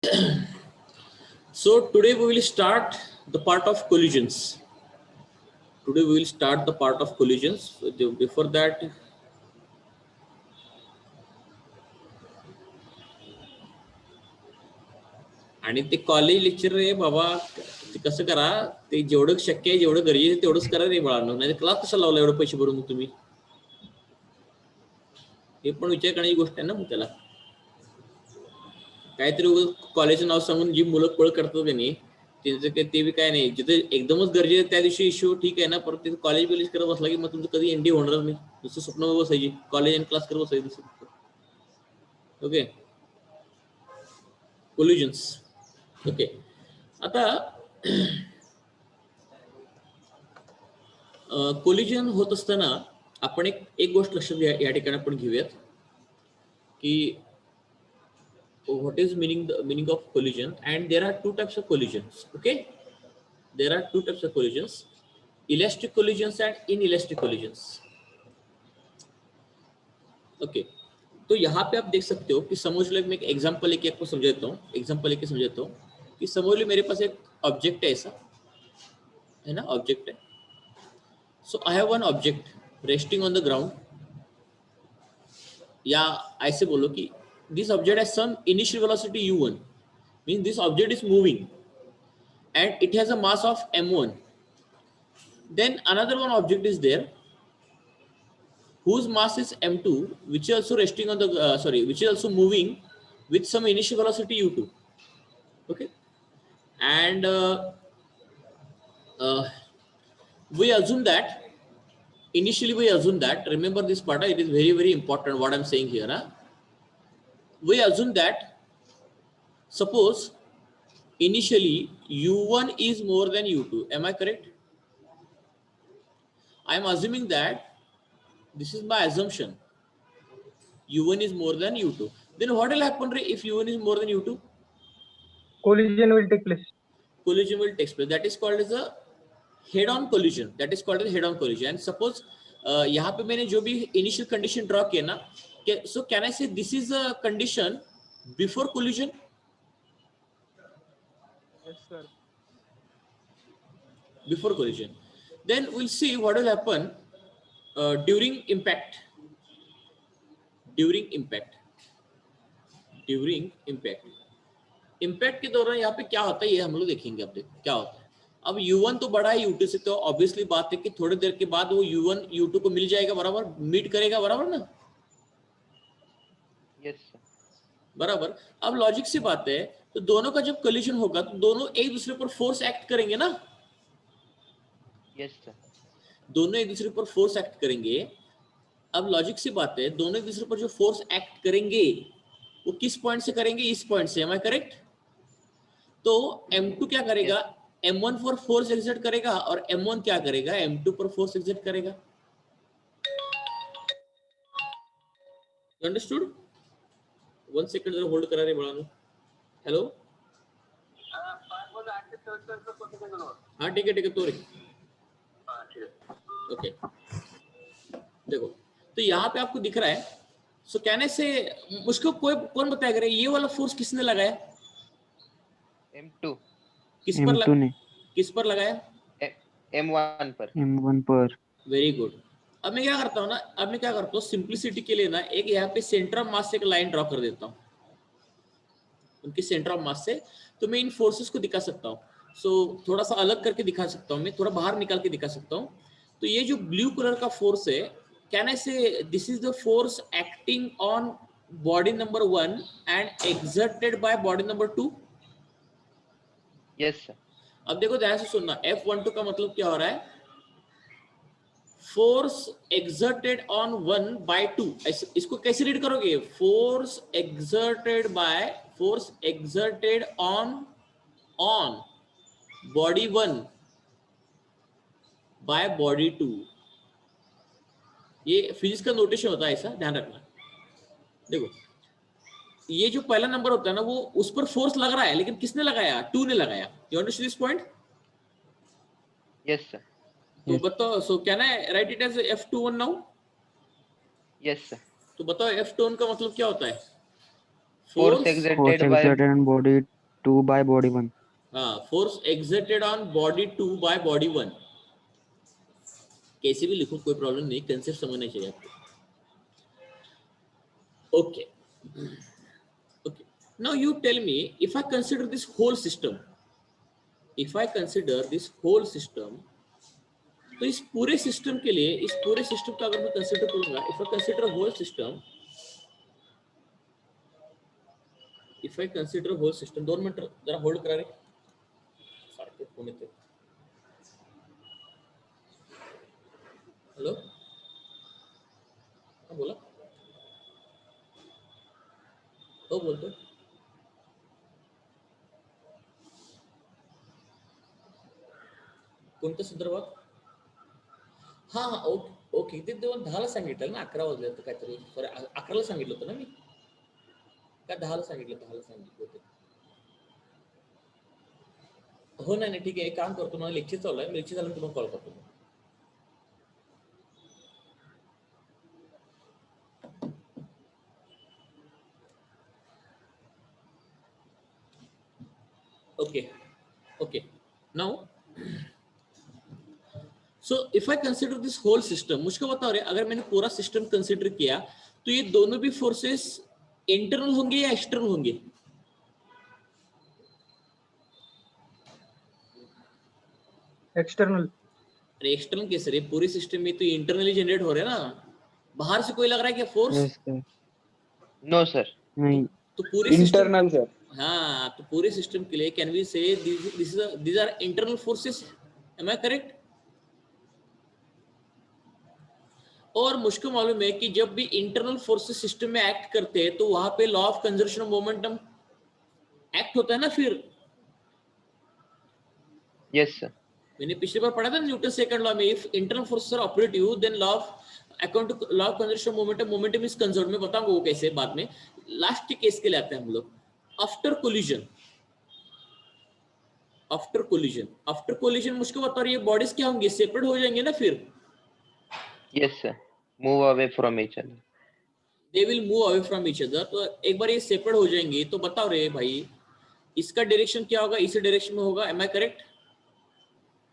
So today we will start the part of collisions. Today we will start the part of collisions. Before that, आणि ते college lecture रे बाबा ते कसं करा, ते जेवढं शक्य आहे जेवढं गरजेचं आहे तेवढंच करा रे बाळांनो, नाही क्लास कसा लावला एवढं पैसे भरून तुम्ही? हे पण विचार करण्याची गोष्ट आहे ना. मग त्याला काहीतरी कॉलेजचं नाव सांगून जी मुलं पळ करतात त्यांनी त्यांचं काही ते बी काय नाही. जिथे एकदमच गरजेचं त्या दिवशी इश्यू ठीक आहे ना, परत तिथे कॉलेज बिलेज करत बसला की मग तुमचं कधी एनडी होणार नाही. दुसरं स्वप्न बसायची कॉलेज आणि क्लास करत बसायचं दुसरं. ओके, कोल्युजन्स. ओके, आता कोलिजन होत असताना आपण एक गोष्ट लक्षात या ठिकाणी आपण घेऊयात की what is meaning of collision, and there are two types of collisions. Okay, there are two types of collisions: elastic collisions and inelastic collisions. Okay, तो यहाँ पे आप देख सकते हो कि समझ लो, मैं एक एग्जांपल लेके आपको समझाता हूँ. कि समझ लो मेरे पास एक ऑब्जेक्ट है, ऐसा है ना, ऑब्जेक्ट है. So I have one object resting on the ground, या ऐसे बोलो कि this object has some initial velocity u1, means this object is moving and it has a mass of m1. Then another one object is there whose mass is m2, which is also resting on the which is also moving with some initial velocity u2. Okay, and we assume that remember this part, it is very very important what I'm saying here. We assume that suppose initially u1 is more than u2. Am I correct? I am assuming that this is my assumption. u1 is more than u2. Then what will happen if u1 is more than u2? Collision will take place. Collision will take place. That is called as a head-on collision. And suppose यहाँ पे मैंने जो भी initial condition draw किया ना, so can I say this is a condition before collision? Yes, sir. Before collision. Then we'll see what will happen during impact. Impact के दौरान यहाँ पे क्या होता है ये हम लोग देखेंगे. अब देखो क्या होता है. अब u1 तो बड़ा है u2 से, तो ऑब्वियसली बात है कि थोड़ी देर के बाद वो u1 u2 को मिल जाएगा, बराबर मीट करेगा, बराबर ना. यस बराबर. अब लॉजिक से बात है, तो दोनों का जब कोलिजन होगा तो दोनों एक दूसरे पर फोर्स एक्ट करेंगे ना. Yes sir. दोनों एक दूसरे पर फोर्स एक्ट करेंगे. अब लॉजिक से बात है, दोनों एक दूसरे पर जो फोर्स एक्ट करेंगे वो किस पॉइंट से करेंगे? इस पॉइंट से. Am I correct? तो m2 क्या करेगा? m1 पर फोर्स एक्सर्ट करेगा और m1 क्या करेगा? m2 पर फोर्स एक्सर्ट करेगा. अंडरस्टूड? 1 सेकंड जरा होल्ड करा रे बाळांनो. हेलो, हाँ ठीक है तो रे. ओके, देखो तो यहाँ पे आपको दिख रहा है. सो कहने से मुझको कौन बताएगा ये वाला फोर्स किसने लगाया? m2. किस पर लगाया? m1 पर. Very good. अब मैं क्या करता हूँ सिंप्लिसिटी के लिए ना, एक यहाँ पे सेंटर ऑफ मास से एक लाइन ड्रॉ कर देता हूँ. उनके सेंटर ऑफ मास से तो मैं इन फोर्सेस को दिखा सकता हूँ. सो थोड़ा सा अलग करके दिखा सकता हूँ, मैं थोड़ा बाहर निकाल के दिखा सकता हूँ. तो ये जो ब्लू कलर का फोर्स है, कैन आई से this is the force acting on body number 1 and exerted by body number 2. Yes sir. अब देखो ध्यान से सुनना, F12 का मतलब क्या हो रहा है? Force exerted on 1 by 2. इसको कैसे रीड करोगे? Force exerted on body 1 by body 2. ये फिजिक्स का नोटेशन होता है, ऐसा ध्यान रखना. देखो ये जो पहला नंबर होता है ना, वो उस पर फोर्स लग रहा है, लेकिन किसने लगाया? 2 ने लगाया. You understand this point? Yes sir. तो बताओ, so can I write it as F21 now? Yes sir. तो बताओ F21 का मतलब क्या होता है? Force exerted on body 2 by body 1. Force exerted on body 2 by body 1. कैसे भी लिखो कोई प्रॉब्लम नहीं, कंसेप्ट समझना चाहिए आपको. Okay okay, now you tell me, if I consider this whole system, तो इस पूरे सिस्टम के लिए, इस पूरे सिस्टम का अगर मैं कंसिडर करूंगा, if I consider whole system, 2 minute जरा होल्ड करा रे, सारखे फोन येते. हॅलो, बोला. हो बोलतो. कोणत्या संदर्भात? हा ओके ओके, ते 10ला सांगितलं ना, 11 वाजले तर काहीतरी, सॉरी 11ला सांगितलं होतं ना मी, काय 10ला सांगितलं होतं. हो नाही ठीक आहे, एक काम करतो, मला लेक्चर चालू आहे, लेक्चर झालं तुम्हाला कॉल करतो. Okay, now so if I consider this whole system, मुझको बताओ रे, अगर मैंने पूरा सिस्टम कंसिडर किया तो ये दोनों भी फोर्सेस इंटरनल होंगे या एक्सटर्नल होंगे? एक्सटर्नल. अरे एक्सटर्नल कैसे रे, पूरे सिस्टम में तो इंटरनली जनरेट हो रहे हैं ना, बाहर से कोई लग रहा है क्या फोर्स? No sir. नहीं, तो पूरे इंटरनल सर. हाँ, तो पूरे सिस्टम के लिए कैन वी से these are internal forces, am I correct? और मुझको मालूम है कि जब भी इंटरनल फोर्सेस सिस्टम में एक्ट करते हैं तो वहां पे law of conservation of momentum act होता है ना फिर. Yes sir. मैंने पिछली बार पढ़ा था न्यूटन सेकंड लॉ में, if internal forces are operative then law of according to law of conservation of momentum is conserved. मैं बताऊंगा वो कैसे बाद में. लास्ट केस के लिए आते हैं हम लोग. आफ्टर कोलिजन मुझको बता रही है बॉडीज क्या होंगे, सेपरेट हो जाएंगे ना फिर? Yes sir. Move away from each other. They will move away from each other. तो एक बार ये सेपरेट हो जाएंगे तो बताओ रे भाई, इसका डायरेक्शन क्या होगा? इसी डायरेक्शन में होगा, am I correct?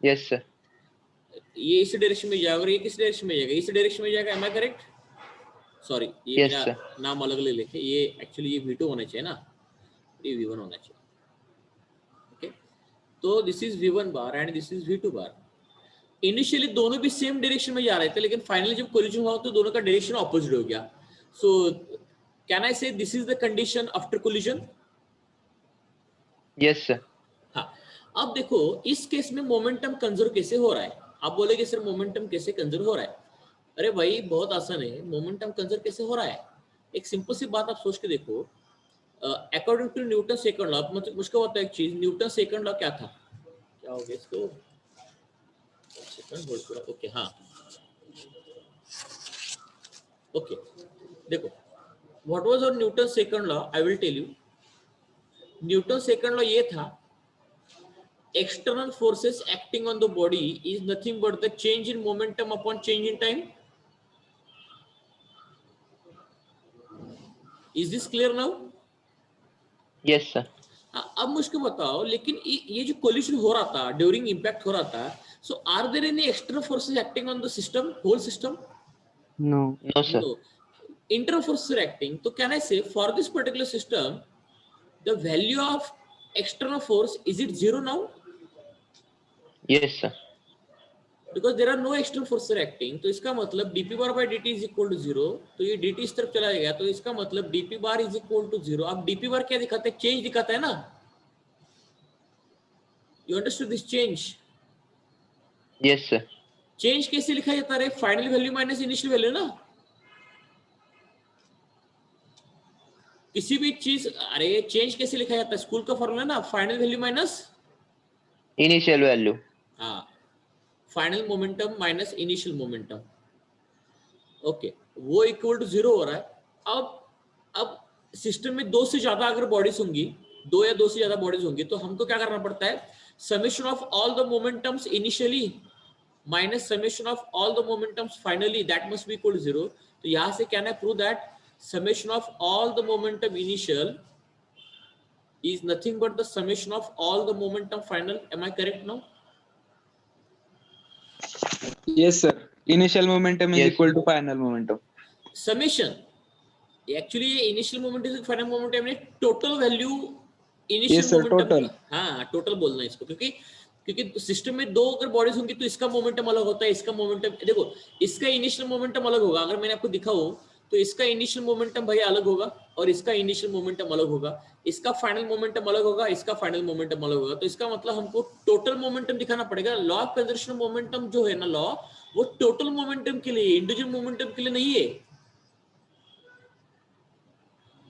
Yes sir. ये इसी डायरेक्शन में जाएगा और ये किस डायरेक्शन में जाएगा? इसी डायरेक्शन में जाएगा, एम आई करेक्ट? सॉरी, ये Yes, मेरा नाम अलग ले लिखे, ये एक्चुअली ये V2 होना चाहिए ना, ये V1 होना चाहिए. ओके, तो this is V1 bar and this is V2 bar. Initially दोनों भी सेम डायरेक्शन में जा रहे थे, लेकिन फाइनली जब कोलिजन हुआ तो दोनों का डायरेक्शन ऑपोजिट हो गया. सो कैन आई से this is the condition after collision? Yes sir. हाँ, अब देखो इस केस में मोमेंटम कंजर्व कैसे हो रहा है. आप बोलेगे सर मोमेंटम कैसे कंजर्व हो रहा है? अरे भाई बहुत आसान है, मोमेंटम कंजर्व कैसे हो रहा है. एक सिंपल सी बात आप सोच के देखो. According to Newton second law, मतलब मुझको बताओ एक चीज, न्यूटन सेकंड लॉ क्या था? क्या हो गया इसको? सेकंड होल्ड करो. ओके, हाँ ओके, देखो what was our Newton second law, I will tell you. Newton second law ये था, external forces acting on the body is nothing but the change in momentum upon change in time. Is this clear now? Yes sir. अब मुझको बताओ, लेकिन ये जो collision हो रहा था, ड्यूरिंग इंपैक्ट हो रहा था, so are there any external forces acting on the system, whole system? No. No sir. Internal forces are acting. So can I say for this particular system, the value of external force, is it 0 now? Yes sir. Because there are no external forces acting, तो इसका मतलब dp bar by dt is equal to 0. तो ये dt इस तरफ चला गया, तो इसका मतलब dp bar is equal to 0. अब dp bar क्या दिखाता है? चेंज दिखाता है ना. You understood this change? Yes sir. Change कैसे लिखा जाता है? Final value minus initial value ना. किसी भी चीज, अरे चेंज कैसे लिखा जाता है? स्कूल का फॉर्मूला ना, final value minus initial value. हाँ, final momentum minus initial momentum. Okay, वो इक्वल टू 0 हो रहा है. अब सिस्टम में 2 से ज्यादा अगर बॉडीज होंगी, 2 या 2 से ज्यादा बॉडीज होंगी, तो हमको क्या करना पड़ता है? Summation of all the momentums initially minus summation of all the momentums finally, that must be equal to 0. तो यहां से can I prove that summation of all the momentum initial is nothing but the summation of all the momentum final. Am I correct now? Yes, sir. Initial momentum is Yes. equal to final momentum. Summation. Actually initial momentum is final momentum में total value initial Yes, sir, momentum total. का, हाँ total बोलना है इसको, क्योंकि system में दो अगर बॉडीज होंगी तो इसका मोमेंटम अलग होता है, इसका मोमेंटम देखो, इसका इनिशियल मोमेंटम अलग होगा। अगर मैंने आपको दिखाऊं तो इसका इनिशियल मोमेंटम भाई अलग होगा और इसका इनिशियल मोमेंटम अलग होगा, इसका फाइनल मोमेंटम अलग होगा, इसका फाइनल मोमेंटम अलग होगा। तो इसका मतलब हमको टोटल मोमेंटम दिखाना पड़ेगा। Law of conservation of momentum जो है ना लॉ, वो टोटल मोमेंटम के लिए, इंडिविजुअल मोमेंटम के लिए नहीं है।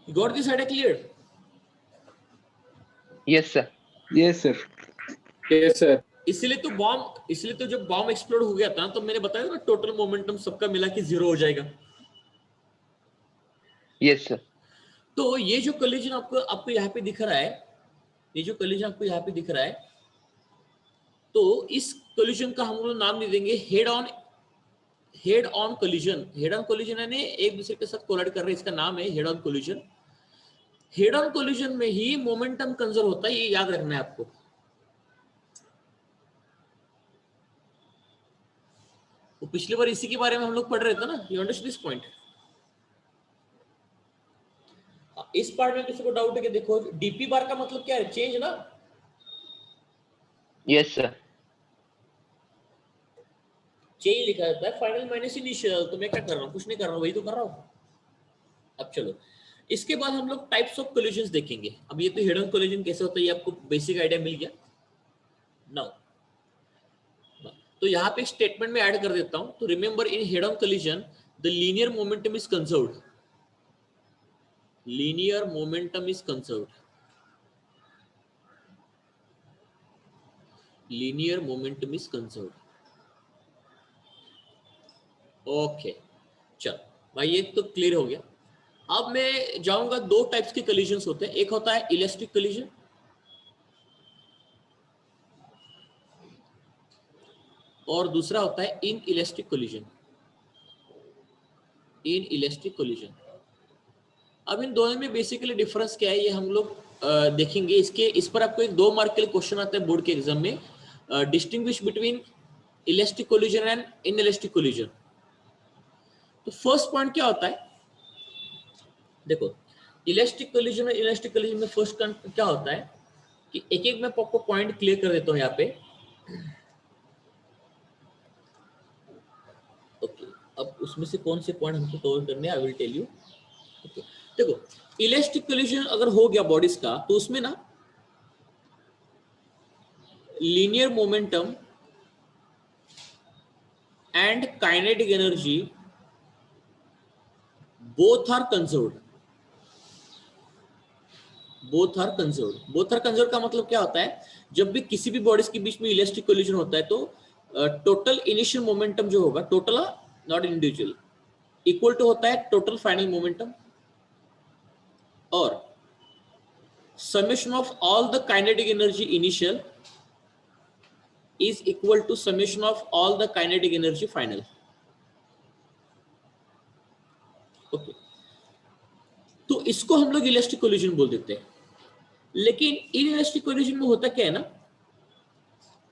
Got this idea clear? Yes, sir. Yes, sir. Yes, sir. इसलिए तो जब बॉम्ब एक्सप्लोड हो गया था तो मैंने बताया ना टोटल मोमेंटम सबका मिला के 0 हो जाएगा। Yes, sir. तो ये जो कोलिजन आपको यहाँ पे दिख रहा है, ये जो कोलिजन आपको यहाँ पे दिख रहा है, तो इस कोलिजन का हम लोग नाम दे देंगे head on collision. Head on collision यानी एक दूसरे के साथ कोलाइड कर रहे हैं, इसका नाम है head on collision. Head on collision में ही मोमेंटम कंजर्व होता है, ये याद रखना है आपको। तो पिछली बार इसी के बारे में हम लोग पढ़ रहे थे ना, यू अंडरस्टैंड दिस पॉइंट? इस पार्ट में किसी को डाउट है कि देखो डीपी बार का मतलब क्या है? चेंज ना। Yes, sir. चेंज लिखा जाता है फाइनल माइनस इनिशियल। तो मैं क्या कर रहा हूँ? कुछ नहीं कर रहा हूँ, वही तो कर रहा हूँ। अब चलो इसके बाद हम लोग टाइप्स ऑफ कोलिजन्स देखेंगे। अब ये तो हेड ऑन कोलिजन कैसे होता है ये आपको बेसिक आइडिया मिल गया। नाउ तो यहाँ पे स्टेटमेंट में ऐड कर देता हूँ। तो remember in head on collision the linear momentum is conserved. linear momentum is conserved. Linear momentum is conserved. Okay चल भाई ये तो क्लियर हो गया। अब मैं जाऊंगा, दो टाइप्स के कोलिजन्स होते हैं। एक होता है इलास्टिक कोलिजन और दूसरा होता है in elastic collision. In elastic collision, अब इन दोनों में बेसिकली डिफरेंस क्या है ये हम लोग देखेंगे। इस पर आपको एक 2 मार्क के लिए क्वेश्चन आता है बोर्ड के एग्जाम में, distinguish between elastic collision and inelastic collision. तो फर्स्ट पॉइंट क्या होता है, देखो इलास्टिक कोलिजन और इनइलास्टिक कोलिजन में फर्स्ट क्या होता है कि एक एक मैं आपको पॉइंट क्लियर कर देता हूं यहाँ पे। ओके अब उसमें से कौन से पॉइंट हमको कवर करने हैं I will tell you. Okay देखो इलास्टिक कोलिजन अगर हो गया बॉडीज का तो उसमें ना linear momentum and kinetic energy both are conserved. Both are conserved. Both are conserved का मतलब क्या होता है, जब भी किसी भी बॉडीज के बीच में इलास्टिक कोलिजन होता है तो टोटल इनिशियल मोमेंटम जो होगा, total not individual, equal to होता है टोटल फाइनल मोमेंटम और summation of all the kinetic energy initial is equal to summation of all the kinetic energy final. Okay तो इसको हम लोग इलास्टिक कोलिजन बोल देते हैं। लेकिन इन इलास्टिक कोलिजन में होता क्या है ना,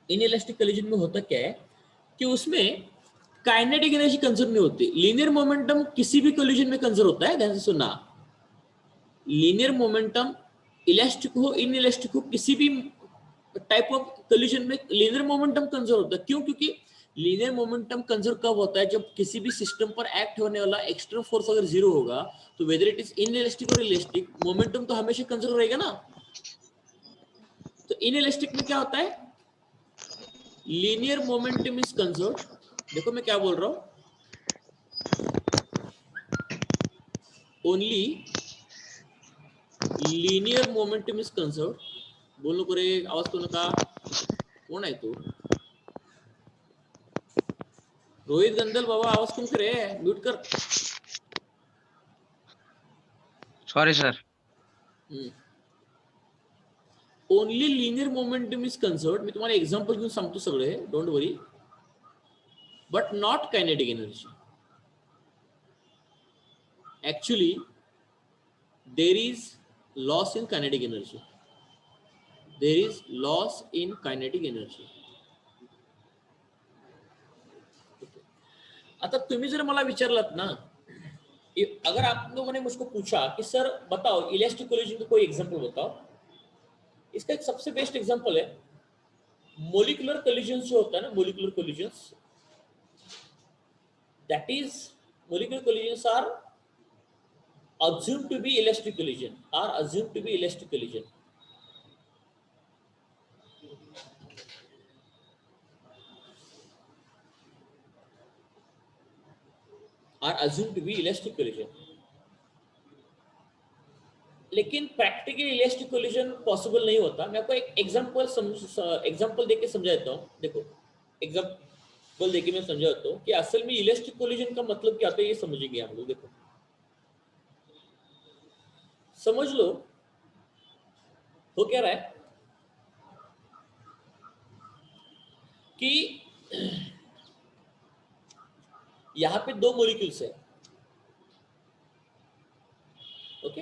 इन इलास्टिक कोलिजन में होता क्या है कि उसमें काइनेटिक एनर्जी कंजर्व नहीं होती। लीनियर मोमेंटम किसी भी कोलिजन में कंजर्व होता है, ध्यान से सुनना। लीनियर मोमेंटम इलास्टिक हो इन इलास्टिक हो किसी भी टाइप ऑफ कोलिजन में लीनियर मोमेंटम कंजर्व होता है। क्यों? क्योंकि लीनियर मोमेंटम कंजर्व कब होता है, जब किसी भी सिस्टम पर एक्ट होने वाला एक्सटर्नल फोर्स अगर 0 होगा तो वेदर इट इज इनइलास्टिक और इलास्टिक, मोमेंटम तो हमेशा कंजर्व रहेगा ना। तो इनइलास्टिक में क्या होता है, लीनियर मोमेंटम इज कंजर्व। देखो मैं क्या बोल रहा हूं, only linear momentum is conserve. बोलो करे आवाज करू नका, कोण आहे तू? रोहित गंदल बाबा आवाज कम करे, म्यूट कर। Sorry sir. Only linear momentum is conserved. मी तुम्हाला एग्जांपल घेऊन सांगतो सगळे, don't worry, but not kinetic energy. Actually there is loss in kinetic energy. There is loss in kinetic energy. आता तुम्ही जर मला विचारलात ना, अगर आप लोगों ने मुझको पूछा कि सर बताओ इलेक्ट्रिक कोलिजन का कोई एग्जांपल बताओ, इसका एक सबसे बेस्ट एग्जांपल है मोलिकुलर कोलिजन जो होता है ना, molecular collisions, that is molecular collisions are assumed to be elastic collision, लेकिन प्रैक्टिकली इलेक्ट्रिक कोलिजन पॉसिबल नहीं होता। मैं आपको एक एग्जांपल देके समझा देता हूँ। देखो एग्जांपल देके मैं समझा देता हूँ कि असल में इलेक्ट्रिक कोलिजन का मतलब क्या होता है, ये समझेंगे हम लोग। देखो समझ लो हो क्या रहा है कि यहां पे दो मॉलिक्यूल्स है, ओके,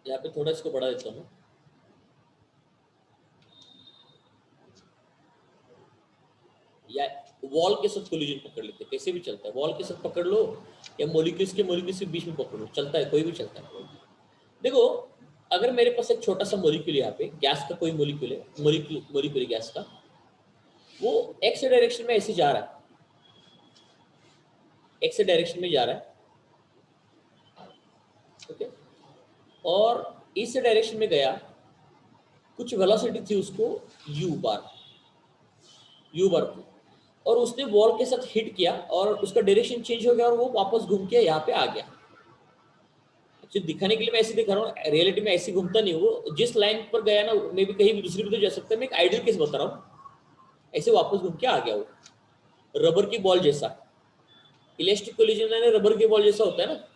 यहाँ पे थोड़ा इसको बढ़ा देता हूँ। या वॉल के साथ कोलिजन पकड़ लेते हैं, कैसे भी चलता है, वॉल के साथ पकड़ लो या मॉलिक्यूल्स के बीच में पकड़ लो, चलता है, कोई भी चलता है। देखो अगर मेरे पास एक छोटा सा मॉलिक्यूल यहाँ पे गैस का कोई मॉलिक्यूल है, मॉलिक्यूल गैस का, वो एक्स डायरेक्शन में ऐसे जा रहा है, एक्स डायरेक्शन में जा रहा है, ओके, और इस डायरेक्शन में गया, कुछ वेलोसिटी थी उसको u बार की, और उसने वॉल के साथ हिट किया और उसका डायरेक्शन चेंज हो गया और वो वापस घूम के यहाँ पे आ गया। जो दिखाने के लिए मैं ऐसे दिखा रहा हूँ, रियलिटी में ऐसे घूमता नहीं, वो जिस लाइन पर गया ना, मे भी कहीं भी दूसरी भी तो जा सकता है। मैं एक आइडियल केस बता रहा हूँ, ऐसे वापस घूम के आ गया वो रबर की बॉल जैसा। इलेक्ट्रिक कोलिजन में रबर की बॉल जैसा होता है ना,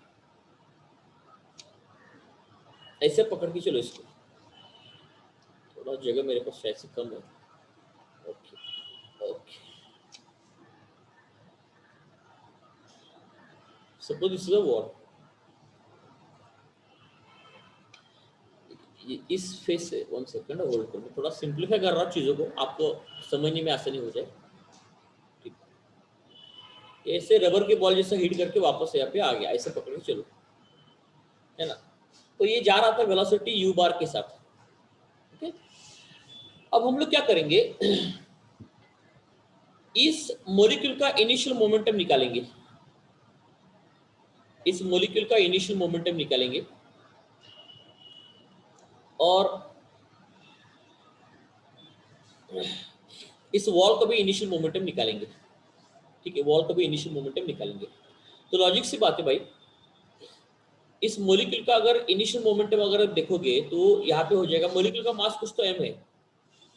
ऐसे पकड़ के चलो इसको, थोड़ा जगह मेरे पास शायद से कम है, okay, suppose this is a wall, इस फेस से 1 सेकंड होल्ड करो, थोड़ा सिंप्लीफाई कर रहा हूँ चीजों को, आपको समझने में आसानी हो जाए। ठीक, ऐसे रबर की बॉल जैसा हिट करके वापस यहाँ पे आ गया, ऐसे पकड़ के चलो, है ना। तो ये जा रहा था वेलोसिटी u बार के साथ, ओके। अब हम लोग क्या करेंगे, इस मॉलिक्यूल का इनिशियल मोमेंटम निकालेंगे, इस मॉलिक्यूल का इनिशियल मोमेंटम निकालेंगे और इस वॉल का भी इनिशियल मोमेंटम निकालेंगे। ठीक है, वॉल का भी इनिशियल मोमेंटम निकालेंगे। तो लॉजिक सी बात है भाई, इस मॉलिक्यूल का अगर इनिशियल मोमेंटम अगर देखोगे तो यहाँ पे हो जाएगा, मॉलिक्यूल का मास कुछ तो m है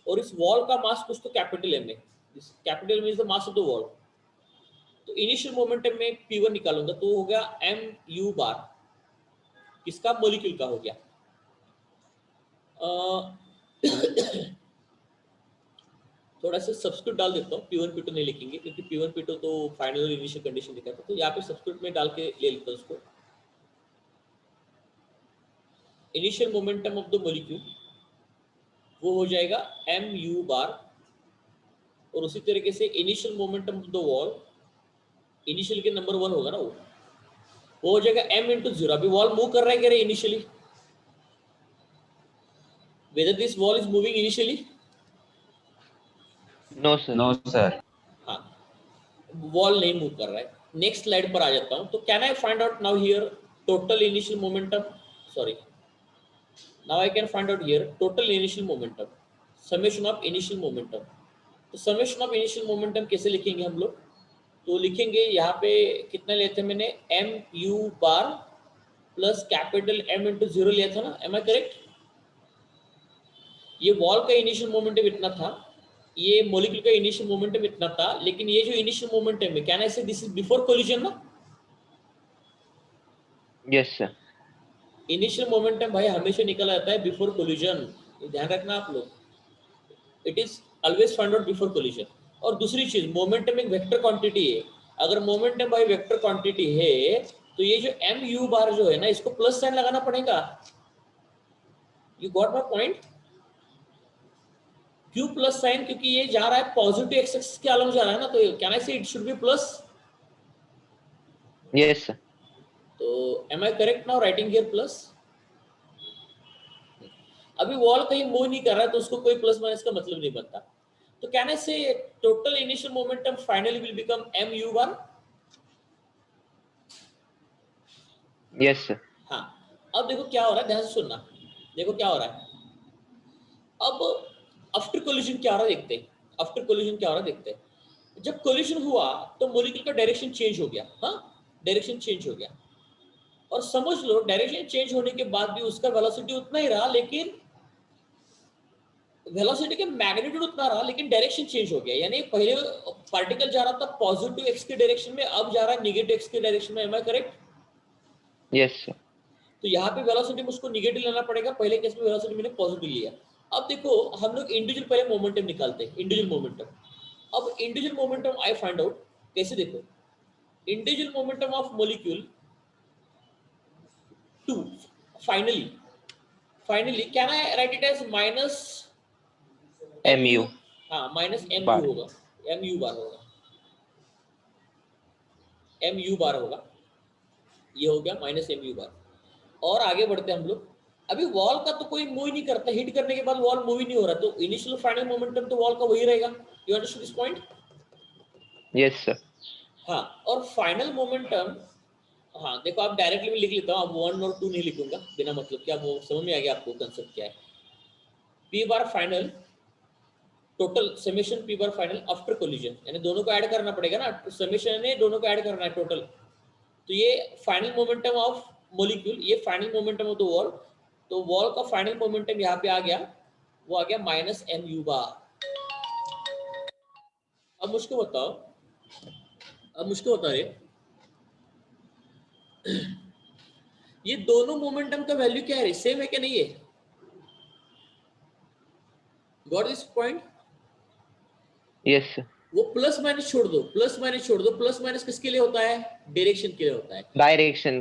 और इस वॉल का मास कुछ तो कैपिटल M है। Capital means the mass of the wall. तो इनिशियल मोमेंटम में P1 निकालूंगा तो हो गया mu बार, किसका, मॉलिक्यूल का हो गया। थोड़ा सा सब्स्टिट्यूट डाल देता हूँ, P1 P2 नहीं लिखेंगे क्योंकि P1 P2 तो फाइनल इनिशियल कंडीशन दिखाता है, तो यहाँ पे सब्स्टिट्यूट में डाल के ले लेता हूँ उसको। Initial momentum of the molecule वो हो जाएगा mu बार, और उसी तरीके से initial momentum of the wall, initial के नंबर 1 होगा ना, वो हो जाएगा m इंटू 0। अभी वॉल मूव कर रहा है क्या रे initially, whether this wall is moving initially? No, sir. No, sir. हाँ, वॉल नहीं मूव कर रहा है। नेक्स्ट स्लाइड पर आ जाता हूँ। तो can I find out now here total initial momentum, sorry, now I can find out here total initial momentum, summation of initial momentum. तो समेशन ऑफ इनिशियल मोमेंटम कैसे लिखेंगे हम लोग, तो लिखेंगे यहाँ पे कितना लेते हैं मैंने, mu बार प्लस कैपिटल M इंटू 0 लिया था ना, एम आई करेक्ट। ये वॉल का इनिशियल मोमेंटम इतना था, ये मॉलिक्यूल का इनिशियल मोमेंटम इतना था, लेकिन ये जो इनिशियल मोमेंटम है, कैन आई से दिस इज बिफोर कोलिजन ना। Yes, sir. इनिशियल मोमेंटम भाई हमेशा निकल आता है बिफोर कोलिजन, ध्यान रखना आप लोग, it is always find out before collision. और दूसरी चीज, मोमेंटम एक वेक्टर क्वांटिटी है। अगर मोमेंटम भाई वेक्टर क्वांटिटी है तो ये जो एम यू बार जो है ना, इसको प्लस साइन लगाना पड़ेगा। You got my point? क्यों प्लस साइन? क्योंकि ये जा रहा है पॉजिटिव एक्स एक्सिस के अलॉन्ग जा रहा है ना, तो can I say it should be plus? Yes, sir. तो am I correct now writing here plus? अभी वॉल कहीं मूव नहीं कर रहा है तो उसको कोई प्लस माइनस का मतलब नहीं बनता। तो can I say total initial momentum finally will become m u bar? Yes, sir. हाँ, अब देखो क्या हो रहा है, ध्यान से सुनना। देखो क्या हो रहा है अब। आफ्टर कोलिजन क्या हो रहा है देखते हैं। आफ्टर कोलिजन क्या हो रहा है देखते हैं। जब कोलिजन हुआ तो मॉलिक्यूल का डायरेक्शन चेंज हो गया। हाँ, डायरेक्शन चेंज हो गया। और समझ लो डायरेक्शन चेंज होने के बाद भी उसका वेलोसिटी उतना ही रहा, लेकिन वेलोसिटी का मैग्नीट्यूड उतना रहा, लेकिन डायरेक्शन चेंज हो गया। यानी पहले पार्टिकल जा रहा था पॉजिटिव एक्स के डायरेक्शन में, अब जा रहा है निगेटिव एक्स के डायरेक्शन में। Am I correct? Yes, sir. तो यहाँ पे वेलोसिटी मुझको निगेटिव लेना पड़ेगा, पहले केस में वेलोसिटी मैंने पॉजिटिव लिया। अब देखो हम लोग इंडिविजुअल पहले मोमेंटम निकालते हैं, इंडिविजुअल मोमेंटम। अब individual momentum I find out कैसे, देखो individual momentum of molecule two finally can I write it as minus Mu हाँ, माइनस एम bar. यू होगा, एम यू बार होगा, एम यू बार होगा। ये हो गया माइनस एम यू बार। और आगे बढ़ते हैं हम लोग। अभी वॉल का तो कोई मूव ही नहीं करता, हिट करने के बाद वॉल मूव ही नहीं हो रहा, तो इनिशियल फाइनल मोमेंटम तो वॉल का वही रहेगा। You understand this point? Yes, sir. हाँ, और फाइनल मोमेंटम, हाँ देखो आप डायरेक्टली में लिख लेता हूँ, अब 1 और 2 नहीं लिखूंगा बिना मतलब कि। आप समझ में आ गया आपको कंसेप्ट क्या है। पी बार फाइनल टोटल समेशन पी बार फाइनल आफ्टर कोलिजन, यानी दोनों को ऐड करना पड़ेगा ना, समेशन ने दोनों को ऐड करना है टोटल। तो ये फाइनल मोमेंटम ऑफ मॉलिक्यूल, ये final momentum of the wall. तो वॉल का फाइनल मोमेंटम यहाँ पे आ गया, वो आ गया माइनस एम यू बार। अब मुझको बताओ, रे ये दोनों मोमेंटम का वैल्यू क्या है, सेम है क्या नहीं है? Got this point? Yes, sir. वो प्लस माइनस छोड़ दो, प्लस माइनस छोड़ दो। प्लस माइनस किसके लिए होता है? डायरेक्शन के लिए होता है। Direction.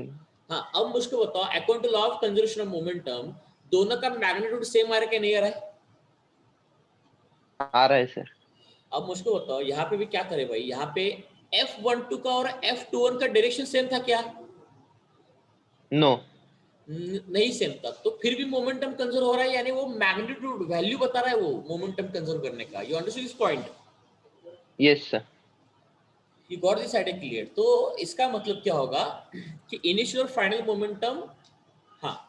हाँ, अब मुझको बताओ according to law of conservation of momentum दोनों का मैग्नीट्यूड सेम आ रहा है क्या नहीं आ रहा है? आ रहा है सर। अब मुझको बताओ यहाँ पे भी क्या करे भाई, यहाँ पे F12 का और F21 का डायरेक्शन सेम था क्या? नो। नहीं सेम था, तो फिर भी मोमेंटम कंजर्व हो रहा है, यानी वो मैग्नीट्यूड वैल्यू बता रहा है वो मोमेंटम कंजर्व करने का। You understand this point? Yes sir. You got this idea clear? तो इसका मतलब क्या होगा कि इनिशियल और फाइनल मोमेंटम, हाँ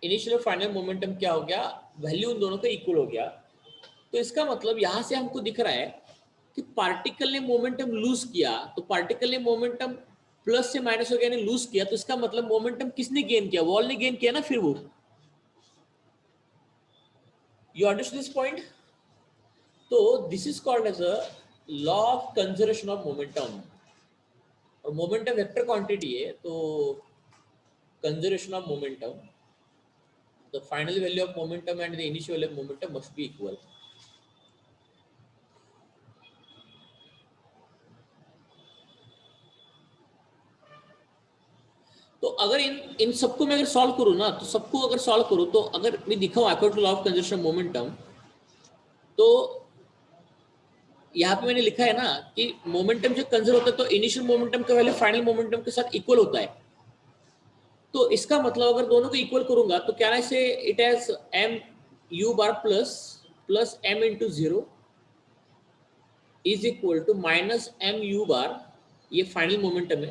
इनिशियल और फाइनल मोमेंटम क्या हो गया, वैल्यू उन दोनों का इक्वल हो गया। तो इसका मतलब यहां से हमको दिख रहा है कि पार्टिकल ने मोमेंटम लूज किया, तो पार्टिकल ने मोमेंटम प्लस से माइनस हो गया, ने लूज किया, तो इसका मतलब मोमेंटम किसने गेन किया? वॉल ने गेन किया ना फिर वो। You understand this point? तो this is called as a law of conservation of momentum. और मोमेंटम वेक्टर क्वांटिटी है, तो conservation of momentum, the final value of momentum and the initial value of momentum must be equal. तो अगर इन सबको मैं अगर solve करूं ना, तो सबको अगर सॉल्व करूं, तो अगर मैं दिखाऊं according to law of conservation momentum, तो यहाँ पे मैंने लिखा है ना कि मोमेंटम जो कंजर्व होता है तो इनिशियल मोमेंटम का वैल्यू फाइनल मोमेंटम के साथ इक्वल होता है। तो इसका मतलब अगर दोनों को इक्वल करूंगा तो क्या say it as m u bar plus m into 0 is equal to minus m u bar, ये फाइनल मोमेंटम है,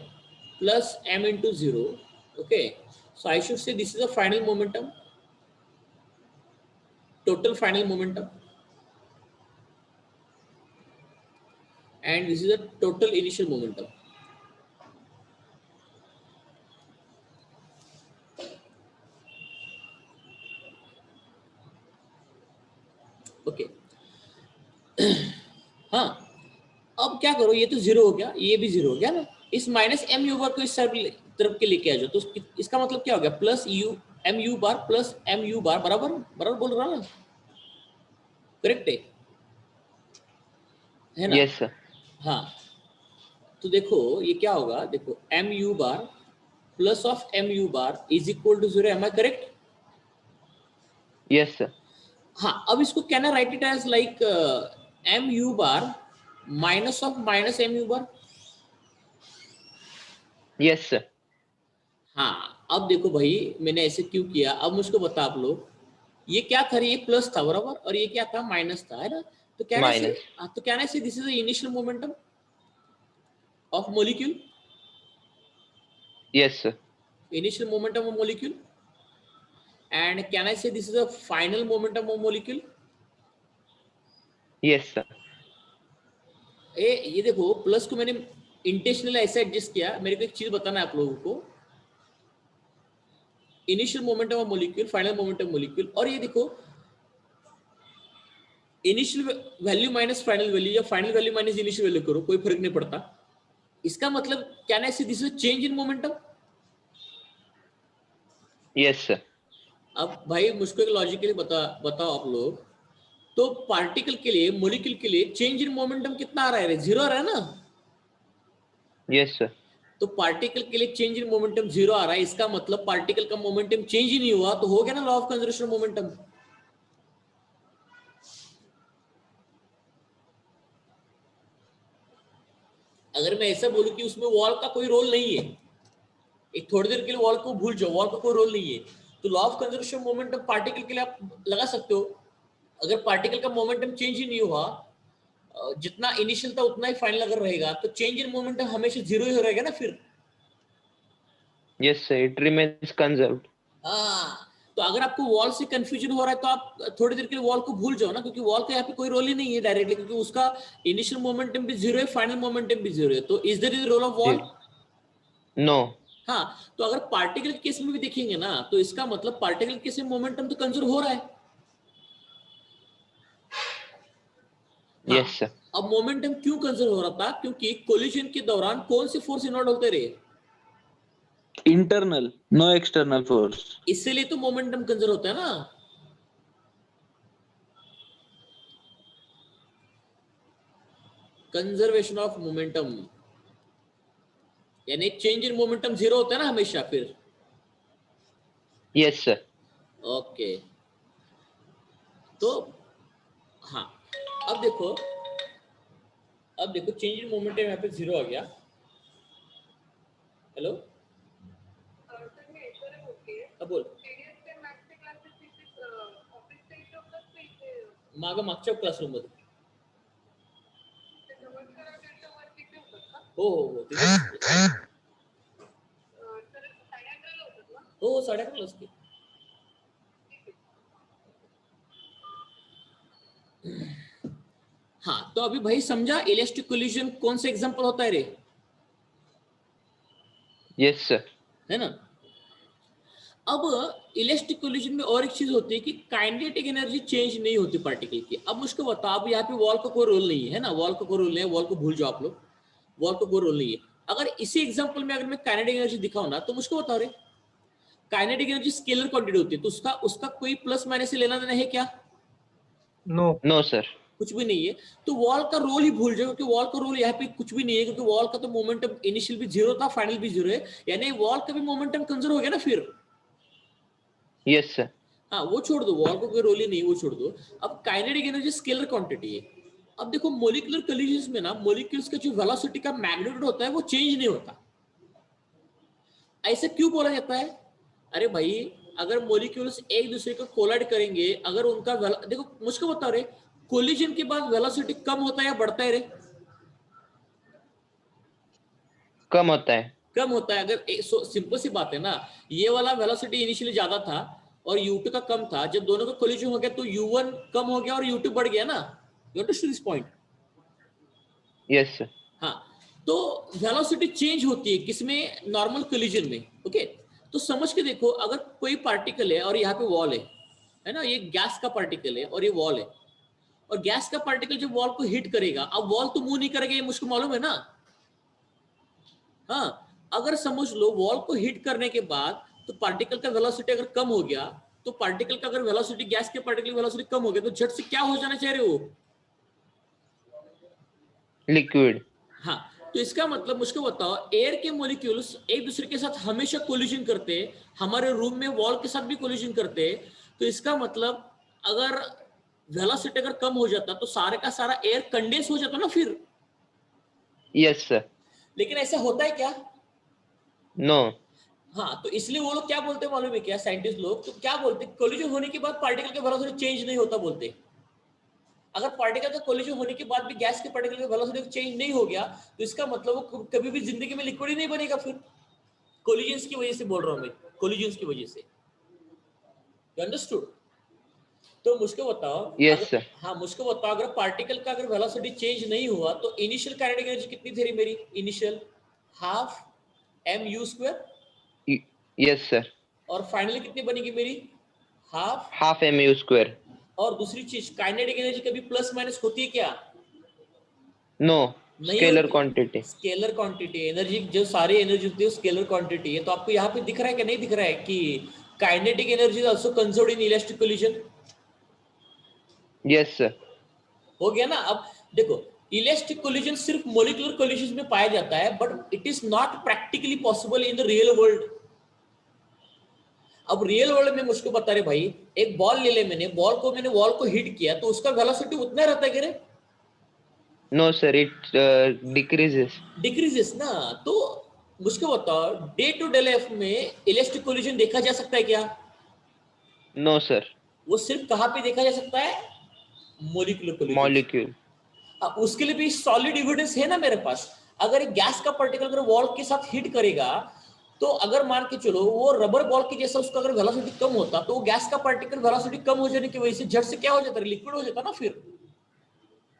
plus m into 0। Okay, so I should say this is a final momentum, total final momentum, and this is a total initial momentum. Okay हाँ, अब क्या करो, ये तो zero हो गया, ये भी जीरो हो गया ना, इस माइनस एम यू बार को इस तरफ के लेके आ जाओ, तो इसका मतलब क्या हो गया, plus u m u bar plus m u bar बराबर बराबर बोल रहा ना, करेक्ट है ना? Yes sir. हाँ, तो देखो ये क्या होगा, देखो m u bar plus of m u bar is equal to 0, am I correct? Yes, sir. हाँ, अब इसको can I write it as like m u bar minus of minus m u bar? Yes, sir. हाँ, अब देखो भाई मैंने ऐसे क्यों किया, अब मुझको बता आप लोग, ये क्या था, ये प्लस था बराबर, और ये क्या था, माइनस था, है ना? तो क्या Minus. तो क्या से this is the initial momentum of molecule, Yes, sir. initial momentum of molecule, and can I say this is a final momentum of molecule? Yes, sir. ये देखो प्लस को मैंने इंटेंशनली ऐसे एडजस्ट किया, मेरे को एक चीज बताना है आप लोगों को, initial momentum of molecule, final momentum molecule, और ये देखो initial value minus final value या final value minus initial value करो, कोई फर्क नहीं पड़ता। इसका मतलब कैन आई से this is change in momentum? Yes, sir. अब भाई मुझको एक लॉजिकली बताओ आप लोग, तो पार्टिकल के लिए, मॉलिक्यूल के लिए चेंज इन मोमेंटम कितना आ रहा है, 0 आ रहा है ना? Yes, sir. तो पार्टिकल के लिए चेंज इन मोमेंटम 0 आ रहा है, इसका मतलब पार्टिकल का मोमेंटम चेंज ही नहीं हुआ, तो हो गया ना लॉ ऑफ कंजर्वेशन मोमेंटम। अगर मैं ऐसा बोलूं कि उसमें वॉल का कोई रोल नहीं है, एक थोड़ी देर के लिए वॉल को भूल जाओ, वॉल का कोई रोल नहीं है, तो law of conservation momentum particle के लिए आप लगा सकते हो। अगर पार्टिकल का मोमेंटम चेंज ही नहीं हुआ, जितना इनिशियल था उतना ही फाइनल अगर रहेगा, तो चेंज इन मोमेंटम हमेशा 0 ही रहेगा ना फिर। Yes, sir. It remains conserved. हाँ, तो अगर आपको वॉल से कंफ्यूजन हो रहा है तो आप थोड़ी देर के लिए वॉल को भूल जाओ ना, क्योंकि वॉल का यहाँ पे कोई रोल ही नहीं है डायरेक्टली, क्योंकि उसका इनिशियल मोमेंटम भी 0 है, फाइनल मोमेंटम भी 0 है, तो is there is role of wall? No. हाँ, तो अगर पार्टिकल केस में भी देखेंगे ना, तो इसका मतलब पार्टिकल केस में मोमेंटम तो कंजर्व हो रहा है। हाँ, Yes, sir. अब मोमेंटम क्यों कंजर्व हो रहा था, क्योंकि कोलिजन के दौरान कौन से फोर्स इन्वॉल्व होते रहे, Internal, no external force. इसीलिए तो मोमेंटम कंजर्व होता है ना। कंजर्वेशन ऑफ मोमेंटम यानी चेंज इन मोमेंटम 0 होता है ना हमेशा फिर। Yes, sir. ओके, तो हाँ, अब देखो चेंज इन मोमेंटम यहाँ पे 0 आ गया। हेलो, अब बोल। मागच्या क्लासरूम मध्ये हो हो 11:30 असते। हाँ, तो अभी भाई समझा इलेक्ट्रिक कोलिजन कौन सा एग्जांपल होता है रे, Yes, sir. है ना? अब इलेक्ट्रिक कोलिजन में और एक चीज होती है कि काइनेटिक एनर्जी चेंज नहीं होती पार्टिकल की। अब मुझको बताओ, अब यहाँ पे वॉल का कोई रोल नहीं है ना, वॉल का कोई रोल नहीं है, वॉल को भूल जाओ आप लोग, वॉल का कोई रोल नहीं है। अगर इसी एग्जांपल में अगर मैं काइनेटिक एनर्जी दिखाऊं ना, तो मुझको बताओ रे, काइनेटिक एनर्जी स्केलर क्वांटिटी होती है, तो उसका कोई प्लस माइनस से लेना देना है क्या? No. No, sir. कुछ भी नहीं है। तो वॉल का रोल ही भूल जाओ, क्योंकि वॉल का रोल यहाँ पे कुछ भी नहीं है, क्योंकि वॉल का तो मोमेंटम इनिशियल भी 0 था, फाइनल भी 0 है, यानी वॉल का भी मोमेंटम कंजर्व हो गया ना फिर। Yes, sir. हाँ, वो छोड़ दो, वॉल को कोई रोल ही नहीं, वो छोड़ दो। अब काइनेटिक एनर्जी स्केलर क्वांटिटी है। अब देखो मोलिकुलर कोलिजन्स में ना, मोलिक्यूल्स का जो वेलोसिटी का मैग्नीट्यूड होता है वो चेंज नहीं होता। ऐसा क्यों बोला जाता है? अरे भाई, अगर मोलिक्यूल्स एक दूसरे को कोलाइड करेंगे, अगर उनका देखो मुझको बताओ रे, कोलिजन के बाद वेलोसिटी कम होता है या बढ़ता है रे? कम होता है। कम होता है। अगर सिंपल सी बात है ना, ये वाला वेलोसिटी इनिशियली ज्यादा था और u2 का कम था, जब दोनों का कोलिजन हो गया तो u1 कम हो गया और u2 बढ़ गया ना। You understand this point? Yes, sir. हाँ, तो वेलोसिटी चेंज होती है किसमें, नॉर्मल कोलिजन में। ओके, तो समझ के देखो, अगर कोई पार्टिकल है और यहाँ पे वॉल है ना, ये गैस का पार्टिकल है और ये वॉल है, और गैस का पार्टिकल जब वॉल को हिट करेगा, अब वॉल तो मूव नहीं करेगा, ये मुझको मालूम है ना। हाँ, अगर समझ लो वॉल को हिट करने के बाद तो पार्टिकल का वेलोसिटी अगर कम हो गया, तो पार्टिकल का अगर वेलोसिटी, गैस के पार्टिकल वेलोसिटी कम हो गया, तो झट से क्या हो जाना चाह रहे हो? Liquid. हाँ, तो इसका मतलब मुझको बताओ, एयर के मॉलिक्यूल्स एक दूसरे के साथ हमेशा कोलिजन करते हैं, हमारे रूम में वॉल के साथ भी कोलिजन करते हैं। तो इसका मतलब अगर वेलोसिटी अगर कम हो जाता तो सारे का सारा एयर कंडेंस हो जाता ना फिर। Yes, sir. लेकिन ऐसा होता है क्या? No. हाँ, तो इसलिए वो लोग क्या बोलते हैं मालूम है क्या, साइंटिस्ट लोग तो क्या बोलते हैं, कोलिजन होने के बाद पार्टिकल के वेलोसिटी चेंज नहीं होता बोलते। अगर पार्टिकल का कोलिजन होने के बाद भी गैस के पार्टिकल का वेलोसिटी चेंज नहीं हो गया तो इसका मतलब वो कभी भी जिंदगी में लिक्विड ही नहीं बनेगा फिर। कोलिजन्स की वजह से बोल रहा हूं मैं, कोलिजन्स की वजह से। You understood? तो मुझको बताओ, Yes, अगर sir. हाँ मुझको बताओ, अगर पार्टिकल का अगर वेलोसिटी चेंज नहीं हुआ तो इनिशियल काइनेटिक एनर्जी कितनी थी मेरी? Initial half mu²। Yes, sir. और फाइनली कितनी बनेगी मेरी? हाफ। Half mu square. और दूसरी चीज, काइनेटिक एनर्जी कभी प्लस माइनस होती है क्या? No. नहीं Scalar होती। quantity. स्केलर क्वांटिटी, एनर्जी जो सारी एनर्जी होती है स्केलर क्वांटिटी है। तो आपको यहाँ पे दिख रहा है कि नहीं दिख रहा है कि kinetic energy is also conserved in elastic collision? Yes, sir. हो गया ना? अब देखो, इलास्टिक कोलिजन सिर्फ मॉलिक्यूलर कोलिजन में पाया जाता है, but it is not practically possible in the real world. अब रियल वर्ल्ड में मुझको बता रहे भाई, एक बॉल ले ले, मैंने वॉल को हिट किया तो उसका वेलोसिटी उतना रहता है कि रे? No, sir. It decreases. Decreases ना। तो मुझको बताओ, डे टू डे लाइफ में इलास्टिक कोलिजन देखा जा सकता है क्या? No, sir. वो सिर्फ कहां पे देखा जा सकता है? Molecular collision. Molecule. अब उसके लिए भी सॉलिड एविडेंस है ना मेरे पास। अगर एक गैस का पार्टिकल अगर वॉल के साथ हिट करेगा तो अगर मान के चलो वो रबर बॉल के जैसा उसका अगर वेलोसिटी कम होता तो वो गैस का पार्टिकल वेलोसिटी कम हो जाने की वजह से झट से क्या हो जाता है? लिक्विड हो जाता ना फिर।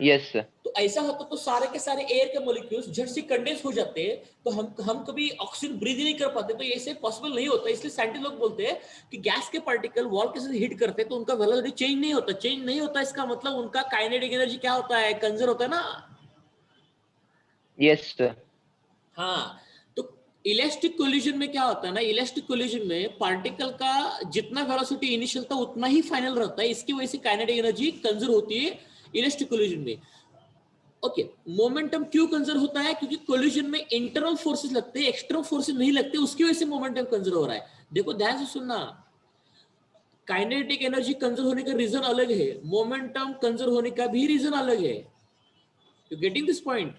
Yes, sir. तो ऐसा होता तो सारे के सारे एयर के मॉलिक्यूल्स झट से कंडेंस हो जाते, तो हम कभी ऑक्सीजन ब्रीथ ही नहीं कर पाते। तो ऐसे पॉसिबल नहीं होता। इसलिए साइंटिस्ट लोग बोलते हैं कि गैस के पार्टिकल वॉल के साथ हिट करते तो उनका वेलोसिटी चेंज नहीं होता। चेंज नहीं होता इसका मतलब उनका काइनेटिक एनर्जी क्या होता है? कंजर्व होता है ना। Yes, sir. हाँ, तो इलास्टिक कोलिजन में क्या होता है ना, इलास्टिक कोलिजन में पार्टिकल का जितना वेलोसिटी इनिशियल था उतना ही फाइनल रहता है। इसकी वजह से काइनेटिक एनर्जी कंजर्व होती है इलास्टिक कोलिजन में। ओके, मोमेंटम क्यों कंजर्व होता है? क्योंकि कोलिजन में इंटरनल फोर्सेस लगते हैं, एक्सटर्नल फोर्सेस नहीं लगते, उसकी वजह से मोमेंटम कंजर्व हो रहा है। देखो ध्यान से सुनना, काइनेटिक एनर्जी कंजर्व होने का रीजन अलग है, मोमेंटम कंजर्व होने का भी रीजन अलग है। You getting this point?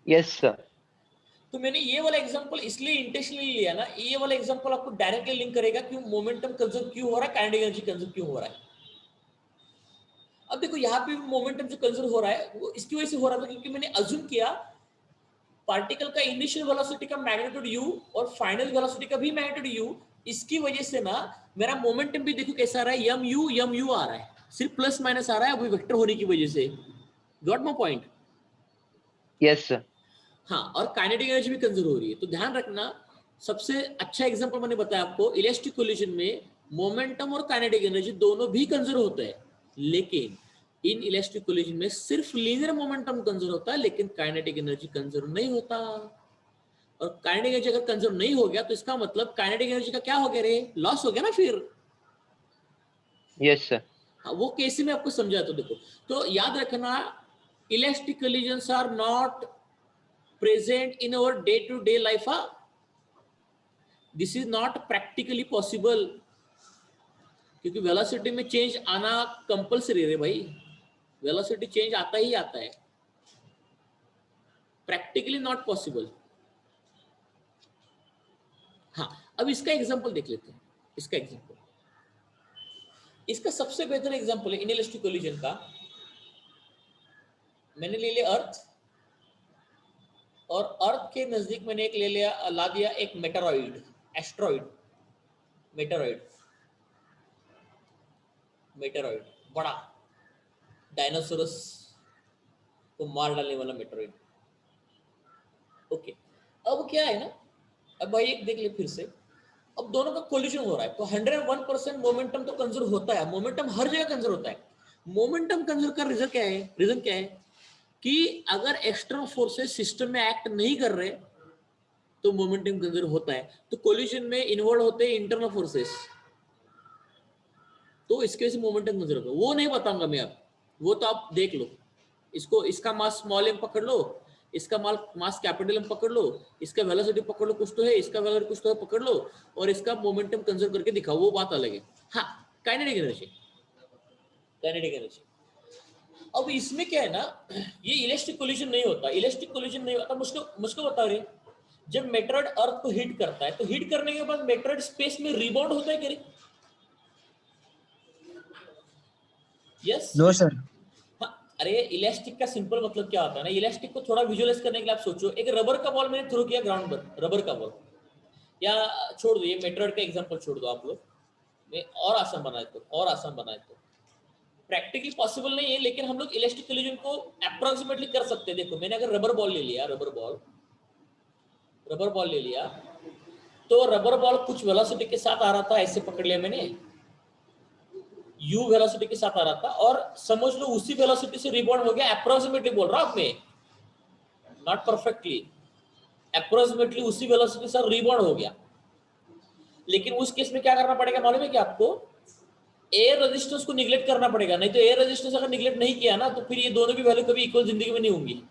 Yes, sir. तो मैंने ये वाला एग्जांपल इसलिए इंटेंशनली लिया ना, ये वाला एग्जांपल आपको डायरेक्टली लिंक करेगा कि मोमेंटम कंजर्व क्यों हो रहा है, काइनेटिक एनर्जी कंजर्व क्यों हो रहा है। अब देखो यहाँ पे मोमेंटम जो कंजर्व हो रहा है वो इसकी वजह से हो रहा था क्योंकि मैंने अज्यूम किया पार्टिकल का इनिशियल वेलोसिटी का मैग्नीट्यूड u और फाइनल वेलोसिटी का भी मैग्नीट्यूड u। इसकी वजह से ना मेरा मोमेंटम भी देखो कैसा आ रहा है, mu आ रहा है, सिर्फ प्लस माइनस आ रहा है वो वेक्टर होने की वजह से। Got my point? Yes, sir. हाँ, और काइनेटिक एनर्जी भी कंजर्व हो रही है। तो ध्यान रखना, सबसे अच्छा एग्जांपल मैंने बताया आपको, इलास्टिक कोलिजन में मोमेंटम और काइनेटिक एनर्जी दोनों भी कंजर्व होता है, लेकिन इन इलास्टिक कोलिजन में सिर्फ लीनियर मोमेंटम कंजर्व होता है, लेकिन काइनेटिक एनर्जी कंजर्व नहीं होता। और काइनेटिक एनर्जी अगर कंजर्व नहीं हो गया तो इसका मतलब काइनेटिक एनर्जी का क्या हो गया रे? लॉस हो गया ना फिर। Yes, sir. हाँ, वो कैसे मैं आपको समझाता हूं, देखो। तो याद रखना, elastic collisions are not present in our day to day life. This is not practically possible क्योंकि वेलोसिटी में चेंज आना कंपलसरी है भाई, वेलोसिटी चेंज आता ही आता है, प्रैक्टिकली नॉट पॉसिबल। हाँ, अब इसका एग्जांपल देख लेते हैं। इसका एग्जांपल, इसका सबसे बेहतर एग्जांपल है इनइलास्टिक कोलिजन का। मैंने ले लिया अर्थ, और अर्थ के नजदीक मैंने एक ले लिया, ला दिया एक मेटेरॉइड, एस्ट्रॉइड, मेटेरॉइड, मेटेरॉइड बड़ा डायनासोरस को मार डालने वाला मेटेरॉइड। ओके, अब क्या है ना, अब भाई एक देख ले फिर से, अब दोनों का कोलिजन हो रहा है तो 101% मोमेंटम तो कंजर्व होता है। मोमेंटम हर जगह कंजर्व होता है। मोमेंटम कंजर्व का रीजन क्या है? रीजन क्या है कि अगर एक्सटर्नल फोर्सेस सिस्टम में एक्ट नहीं कर रहे तो मोमेंटम कंजर्व होता है। तो कोलिजन में इन्वॉल्व होते हैं इंटरनल फोर्सेस, तो इसके वजह से मोमेंटम कंजर्व होगा। वो नहीं बताऊंगा मैं अब, वो तो आप देख लो। इसको, इसका मास स्मॉल एम पकड़ लो, इसका मास कैपिटल पकड़ लो, इसका वेलोसिटी पकड़ लो, कुछ तो है, इसका वेलोसिटी कुछ तो है, पकड़ लो और इसका मोमेंटम कंजर्व करके दिखाओ, वो बात अलग है। हाँ, काइनेटिक एनर्जी, काइनेटिक एनर्जी। अब इसमें क्या है ना, ये इलेक्ट्रिक कोलिजन नहीं होता, इलेक्ट्रिक कोलिजन नहीं होता। मुझको बता रहे, जब मेटरॉइड अर्थ को हिट करता है तो हिट करने के बाद मेटरॉइड स्पेस में रिबाउंड होता है क्या? Yes no sir. हाँ, अरे इलास्टिक का सिंपल मतलब क्या होता है ना, इलास्टिक को थोड़ा विजुअलाइज करने के लिए आप सोचो, एक रबर का बॉल मैंने थ्रो किया ग्राउंड पर, रबर का बॉल, या छोड़ दो, ये मेटरॉइड का एग्जांपल छोड़ दो आप लोग, मैं और आसान बनाए तो प्रैक्टिकली पॉसिबल नहीं है, लेकिन हम लोग इलास्टिक कोलिजन को अप्रोक्सीमेटली कर सकते हैं। देखो, मैंने अगर रबर बॉल ले लिया, रबर बॉल ले लिया, तो रबर बॉल कुछ वेलोसिटी के साथ आ रहा था, ऐसे पकड़ लिया मैंने, u वेलोसिटी के साथ आ रहा था, और समझ लो उसी वेलोसिटी से रिबाउंड हो गया, अप्रोक्सीमेटली बोल रहा हूं मैं, नॉट परफेक्टली, अप्रोक्सीमेटली उसी वेलोसिटी से रिबाउंड हो गया। लेकिन उस केस में क्या करना पड़ेगा मालूम है कि आपको एयर रेजिस्टेंस को निगलेक्ट करना पड़ेगा, नहीं तो एयर रेजिस्टेंस अगर निगलेक्ट नहीं किया ना, तो फिर ये दोनों भी वैल्यू कभी इक्वल जिंदगी में नहीं होंगी।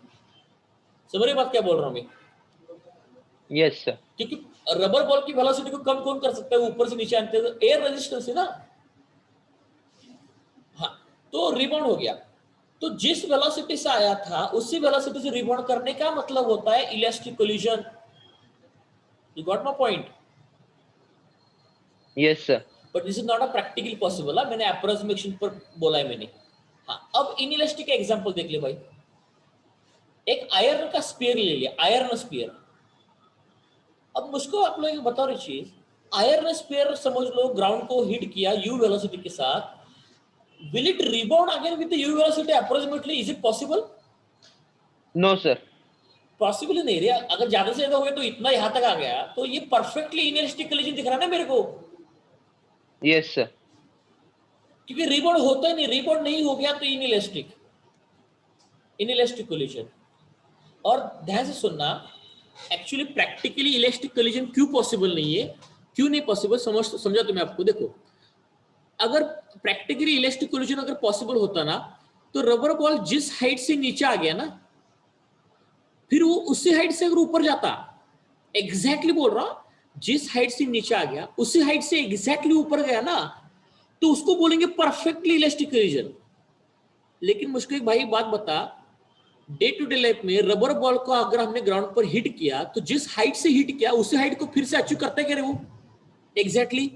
समझ रहे बात क्या बोल रहा हूं मैं? Yes sir. क्योंकि रबर बॉल की वेलोसिटी को कम कौन कर सकता है, ऊपर से नीचे आते हैं, एयर रेजिस्टेंस है ना। हाँ, तो रिबाउंड हो गया, तो जिस वेलोसिटी से आया था उसी वेलोसिटी से रिबाउंड करने का मतलब होता है elastic collision. You got my point? Yes sir. But this is not a practically possible. मैंने अप्रोक्सीमेशन पर बोला है मैंने। हाँ, अब इनइलास्टिक का एग्जांपल देख ले भाई। एक आयरन का स्फीयर ले लिया, आयरन स्फीयर। अब मुझको आप लोग बता रही चीज, आयरन स्फीयर समझ लो ग्राउंड को हिट किया u वेलोसिटी के साथ, will it rebound again with the u velocity approximately? Is it possible? No sir. Possible ही नहीं रे। अगर ज्यादा से ज्यादा हो गया तो इतना यहां तक आ गया, तो ये परफेक्टली इनइलास्टिक कोलिजन दिख रहा है ना मेरे को, यस सर। क्योंकि रिबाउंड होता ही नहीं, रिबाउंड नहीं हो गया तो इनइलास्टिक कोलिजन। और ध्यान से सुनना, एक्चुअली प्रैक्टिकली इलास्टिक कोलिजन क्यों पॉसिबल नहीं है, क्यों नहीं पॉसिबल, समझा तो मैं आपको। देखो, अगर प्रैक्टिकली इलास्टिक कोलिजन अगर पॉसिबल होता ना, तो रबर बॉल जिस हाइट से नीचे आ गया ना, फिर वो उसी हाइट से अगर ऊपर जाता, एग्जैक्टली बोल रहा हूं, जिस हाइट से नीचे आ गया उसी हाइट से एग्जैक्टली ऊपर गया ना, तो उसको बोलेंगे परफेक्टली इलास्टिक कोलिजन। लेकिन मुझको एक भाई बात बता, डे टू डे लाइफ में रबर बॉल को अगर हमने ग्राउंड पर हिट किया, तो जिस हाइट से हिट किया उसी हाइट को फिर से अचीव करता है क्या रे वो एग्जैक्टली?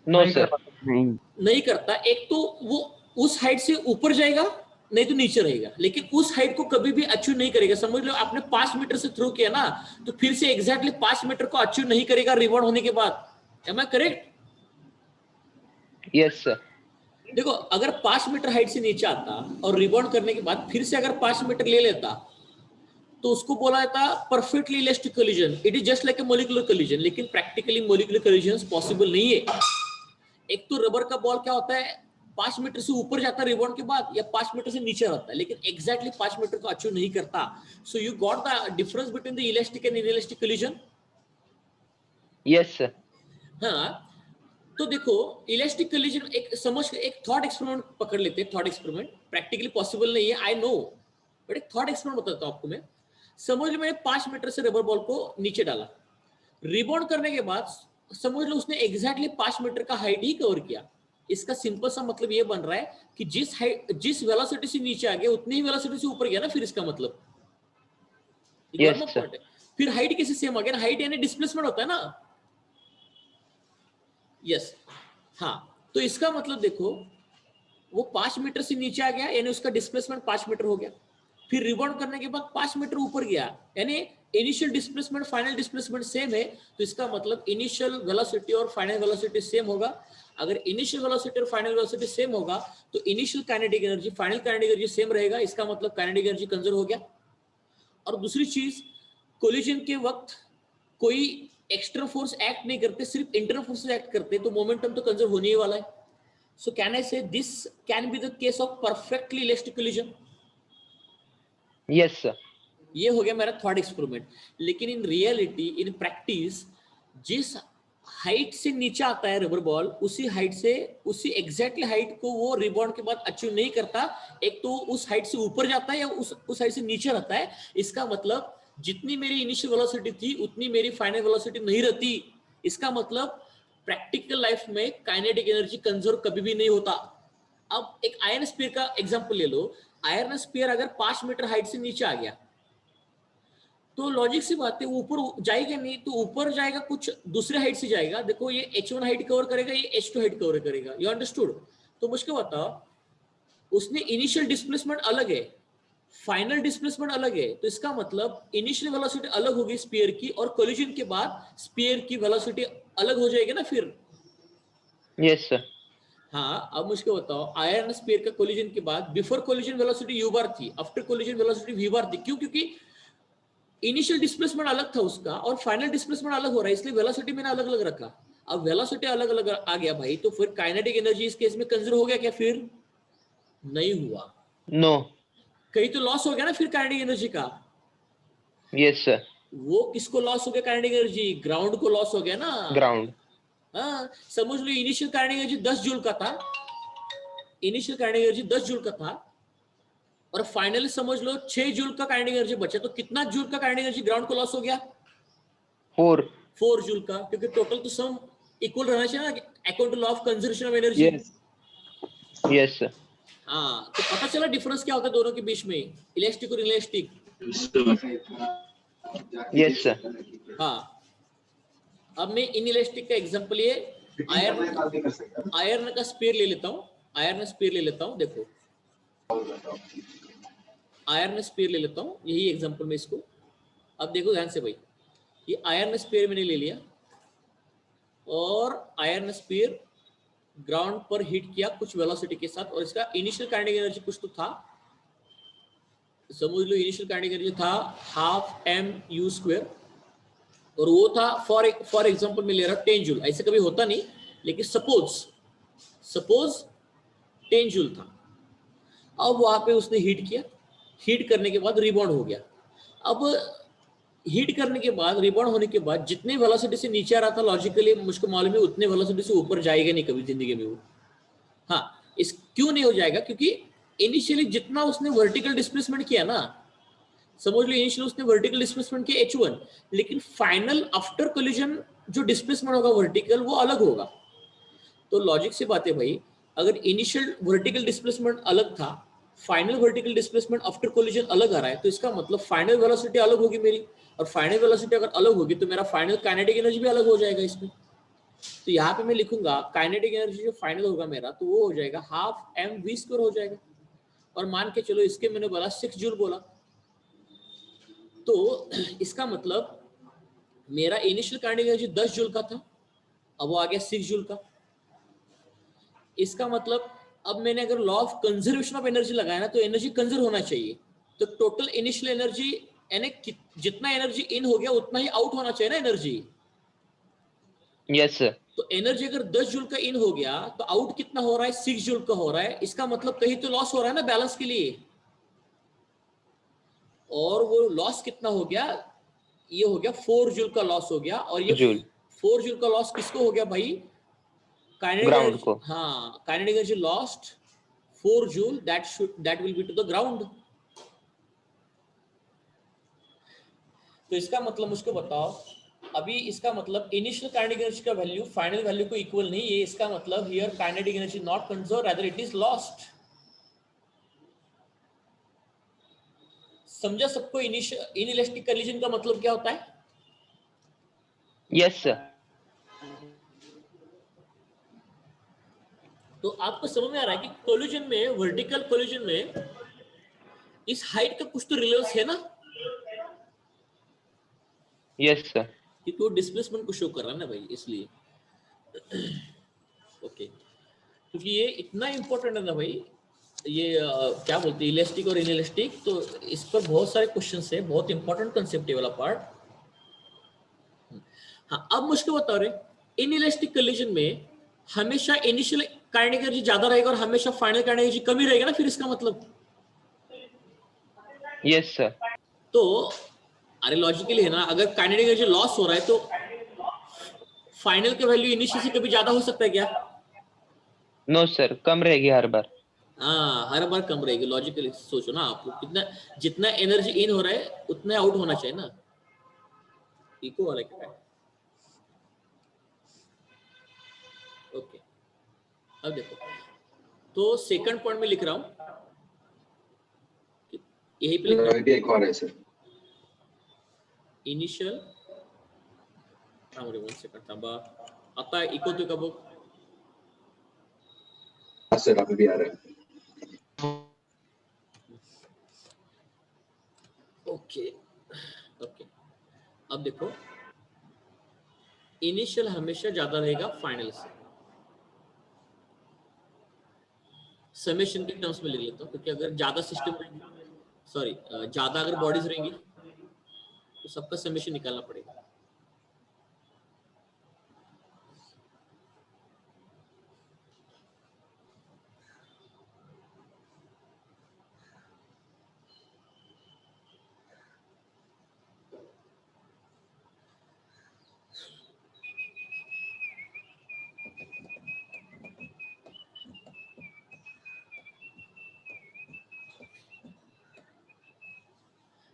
No sir. नहीं करता। एक तो वो उस हाइट से ऊपर जाएगा, नहीं तो नीचे रहेगा, लेकिन उस हाइट को कभी भी अचीव नहीं करेगा। समझ लो आपने 5 मीटर से थ्रो किया ना, तो फिर से एग्जैक्टली 5 मीटर को अचीव नहीं करेगा रिबाउंड होने के बाद। Am I correct? Yes sir. देखो, अगर 5 मीटर हाइट से नीचे आता और रिबाउंड करने के बाद फिर से अगर 5 मीटर ले लेता, तो उसको बोला जाता perfectly elastic collision. It is just like a molecular collision. लेकिन प्रैक्टिकली मॉलिक्यूलर कोलिजन पॉसिबल नहीं है। एक तो रबर का बॉल क्या होता है, 5 मीटर से ऊपर जाता है रिबाउंड के बाद, या 5 मीटर से नीचे रहता है, लेकिन एग्जैक्टली 5 मीटर को अचीव नहीं करता। So you got the difference between the elastic and inelastic collision? Yes sir. हाँ, तो देखो, इलास्टिक कोलिजन एक समझ, एक थॉट एक्सपेरिमेंट पकड़ लेते हैं। थॉट एक्सपेरिमेंट प्रैक्टिकली पॉसिबल नहीं है, आई नो, बट एक थॉट एक्सपेरिमेंट बताता हूं आपको मैं। समझ लो मैंने 5 मीटर से रबर बॉल को नीचे डाला, रिबाउंड करने के बाद समझ लो उसने एग्जैक्टली 5 मीटर का हाइट ही कवर किया। इसका सिंपल सा मतलब ये बन रहा है कि जिस वेलोसिटी से नीचे आ गया उतनी ही वेलोसिटी से ऊपर गया ना, फिर इसका मतलब Yes, sir. फिर हाइट कैसे सेम आ गया? हाइट यानी डिस्प्लेसमेंट होता है ना। यस, हाँ, तो इसका मतलब देखो, वो 5 मीटर से नीचे आ गया यानी उसका डिस्प्लेसमेंट 5 मीटर हो गया। फिर रिबाउंड करने के बाद 5 मीटर ऊपर गया, यानी initial displacement final displacement same है। तो इसका मतलब इनिशियल वेलोसिटी और फाइनल वेलोसिटी सेम होगा। अगर इनिशियल वेलोसिटी और फाइनल वेलोसिटी सेम होगा, तो initial kinetic energy final kinetic energy same रहेगा। इसका मतलब काइनेटिक एनर्जी कंजर्व हो गया। और दूसरी चीज, कोलिजन के वक्त कोई एक्सटर्नल फोर्स एक्ट नहीं करते, सिर्फ इंटरनल फोर्सेस एक्ट करते, तो मोमेंटम तो कंजर्व होने ही वाला है। सो कैन आई से this can be the case of perfectly elastic collision? Yes sir. ये हो गया मेरा थॉट एक्सपेरिमेंट। लेकिन इन रियलिटी, इन प्रैक्टिस, जिस हाइट से नीचे आता है रबर बॉल, उसी हाइट से, उसी एग्जैक्टली हाइट को वो रिबाउंड के बाद अचीव नहीं करता, एक तो उस हाइट से ऊपर जाता है या उस हाइट से नीचे रहता है। इसका मतलब जितनी मेरी इनिशियल वेलोसिटी थी उतनी मेरी फाइनल वेलोसिटी नहीं रहती। इसका मतलब प्रैक्टिकल लाइफ में काइनेटिक एनर्जी कंजर्व कभी भी नहीं होता। अब एक आयरन स्पीयर का एग्जांपल ले लो। आयरन स्पीयर अगर 5 मीटर हाइट से नीचे आ गया तो लॉजिक सी बात है, वो ऊपर जाएगा नहीं, तो ऊपर जाएगा कुछ दूसरे हाइट से जाएगा। देखो ये H1 हाइट कवर करेगा, ये H2 हाइट कवर करेगा। You understood? तो मुझको बताओ, उसने इनिशियल डिस्प्लेसमेंट अलग है, फाइनल डिस्प्लेसमेंट अलग है, तो इसका मतलब इनिशियल वेलोसिटी अलग होगी स्पीयर की, और कोलिजन के बाद स्पीयर की वेलोसिटी अलग हो जाएगी ना फिर। Yes sir. हाँ, अब मुझको बताओ, आयरन स्पीयर का कोलिजन के बाद बिफोर कोलिजन वेलोसिटी u बार थी, आफ्टर कोलिजन वेलोसिटी v बार थी। क्यों? क्योंकि इनिशियल डिस्प्लेसमेंट अलग था उसका और फाइनल डिस्प्लेसमेंट अलग हो रहा है, इसलिए वेलोसिटी मैंने अलग अलग रखा। अब वेलोसिटी अलग अलग आ गया भाई, तो फिर काइनेटिक एनर्जी इस केस में कंजर्व हो गया क्या? फिर नहीं हुआ, नो। कहीं तो लॉस हो गया ना फिर काइनेटिक एनर्जी का। Yes sir. वो किसको लॉस हो गया काइनेटिक एनर्जी? ग्राउंड को लॉस हो गया ना। ग्राउंड। हाँ, समझ लो इनिशियल काइनेटिक एनर्जी 10 जूल का था, इनिशियल काइनेटिक एनर्जी 10 जूल का था, और फाइनली समझ लो 6 जूल का काइनेटिक एनर्जी बचा। तो कितना जूल का काइनेटिक एनर्जी ग्राउंड को लॉस हो गया? 4। 4 जूल का, क्योंकि टोटल तो सम इक्वल रहना चाहिए ना, according to law of conservation of energy. Yes. Yes sir. हाँ, तो पता चला डिफरेंस क्या होता है दोनों के बीच में, इलास्टिक और इलास्टिक। Yes sir. हाँ, अब मैं इनइलास्टिक का एग्जांपल ये आयरन का स्पीयर ले लेता हूँ, आयरन स्पीयर ले लेता हूँ। देखो आयरन स्पीयर ले लेता हूँ, यही एग्जांपल में इसको। अब देखो ध्यान से भाई, ये आयरन स्पीयर मैंने ले लिया और आयरन स्पीयर ग्राउंड पर हिट किया कुछ वेलोसिटी के साथ, और इसका इनिशियल काइनेटिक एनर्जी कुछ तो था, समझ लो इनिशियल काइनेटिक एनर्जी था हाफ m(u²), और वो था फॉर एग्जांपल मैं ले रहा 10 जूल। ऐसे कभी होता नहीं, लेकिन सपोज 10 जूल था। अब वहां पे उसने हीट किया, हीट करने के बाद रिबाउंड हो गया। अब हीट करने के बाद, रिबाउंड होने के बाद, जितने वेलोसिटी से नीचे आ रहा था लॉजिकली मुझको मालूम है उतने वेलोसिटी से ऊपर जाएगा नहीं कभी जिंदगी में वो। हाँ, इस क्यों नहीं हो जाएगा? क्योंकि इनिशियली जितना उसने वर्टिकल डिस्प्लेसमेंट किया ना, समझ लो इनिशियली उसने वर्टिकल डिस्प्लेसमेंट किया H1, लेकिन फाइनल आफ्टर कोलिजन जो डिस्प्लेसमेंट होगा वर्टिकल, वो अलग होगा। तो लॉजिक से बात है भाई, अगर इनिशियल वर्टिकल डिस्प्लेसमेंट अलग था, final vertical displacement after collision अलग आ रहा है, तो इसका मतलब फाइनल वेलोसिटी अलग होगी मेरी, और फाइनल वेलोसिटी अगर अलग होगी तो मेरा फाइनल काइनेटिक एनर्जी भी अलग हो जाएगा इसमें। तो यहाँ पे मैं लिखूंगा काइनेटिक एनर्जी जो फाइनल होगा मेरा, तो वो हो जाएगा हाफ mv² हो जाएगा। और मान के चलो इसके मैंने बोला 6 जूल बोला, तो इसका मतलब मेरा इनिशियल काइनेटिक एनर्जी 10 जूल का था, अब वो आ गया 6 जूल का। इसका मतलब अब मैंने अगर law of conservation of energy लगाया ना, तो एनर्जी कंजर्व होना चाहिए। तो टोटल इनिशियल एनर्जी यानी जितना एनर्जी इन हो गया उतना ही आउट होना चाहिए ना एनर्जी। Yes sir. तो एनर्जी अगर 10 जूल का इन हो गया तो आउट कितना हो रहा है? 6 जूल का हो रहा है। इसका मतलब कहीं तो लॉस हो रहा है ना बैलेंस के लिए, और वो लॉस कितना हो गया? ये हो गया 4 जूल का लॉस हो गया। और ये जूल। 4 जूल का लॉस किसको हो गया भाई? Kinetic ground energy. को। हाँ, kinetic energy lost 4 joule, that will be to the ground. तो इसका मतलब मुझको बताओ, अभी इसका मतलब इनिशियल काइनेटिक एनर्जी का वैल्यू फाइनल वैल्यू को इक्वल नहीं है। इसका मतलब here kinetic energy not conserve, rather it is lost. समझा सबको इनइलास्टिक कोलिजन का मतलब क्या होता है? Yes sir. तो आपको समझ में आ रहा है कि कोलिजन में, वर्टिकल कोलिजन में इस हाइट का कुछ तो रिलेवेंस है ना, यस सर। क्योंकि वो डिस्प्लेसमेंट को शो कर रहा है ना भाई, इसलिए। ओके, क्योंकि ये इतना इंपॉर्टेंट है ना भाई, ये क्या बोलते हैं इलास्टिक और इनइलास्टिक, तो इस पर बहुत सारे क्वेश्चंस है, बहुत इंपॉर्टेंट कंसेप्ट है वाला पार्ट। हाँ, अब मुझको बताओ रे, इनइलास्टिक कोलिजन में हमेशा इनिशियल काइनेटिक एनर्जी ज्यादा रहेगा और हमेशा फाइनल काइनेटिक एनर्जी कम ही रहेगा ना फिर, इसका मतलब। Yes sir. तो अरे लॉजिकली है ना, अगर काइनेटिक एनर्जी लॉस हो रहा है तो फाइनल का वैल्यू इनिशियल से कभी ज्यादा हो सकता है क्या? नो सर, कम रहेगी हर बार। हाँ, हर बार कम रहेगी। लॉजिकली सोचो ना आप लोग, कितना जितना एनर्जी इन हो रहा है उतना आउट होना चाहिए ना, इको वाला क्या है। ओके, अब देखो, तो सेकंड पॉइंट में लिख रहा हूं, यही पे लिख रहा हूं एक और है सर। इनिशियल थांबा 1 सेकंड थांबा, आता इको तो का बघ. हाँ सर, अभी भी आ रहा है। ओके ओके, अब देखो, इनिशियल हमेशा ज्यादा रहेगा फाइनल से। समेशन के टर्म्स में लिख लेता हूं, क्योंकि अगर ज्यादा सिस्टम रहेंगे, सॉरी ज्यादा अगर बॉडीज रहेंगी तो सबका समेशन निकालना पड़ेगा।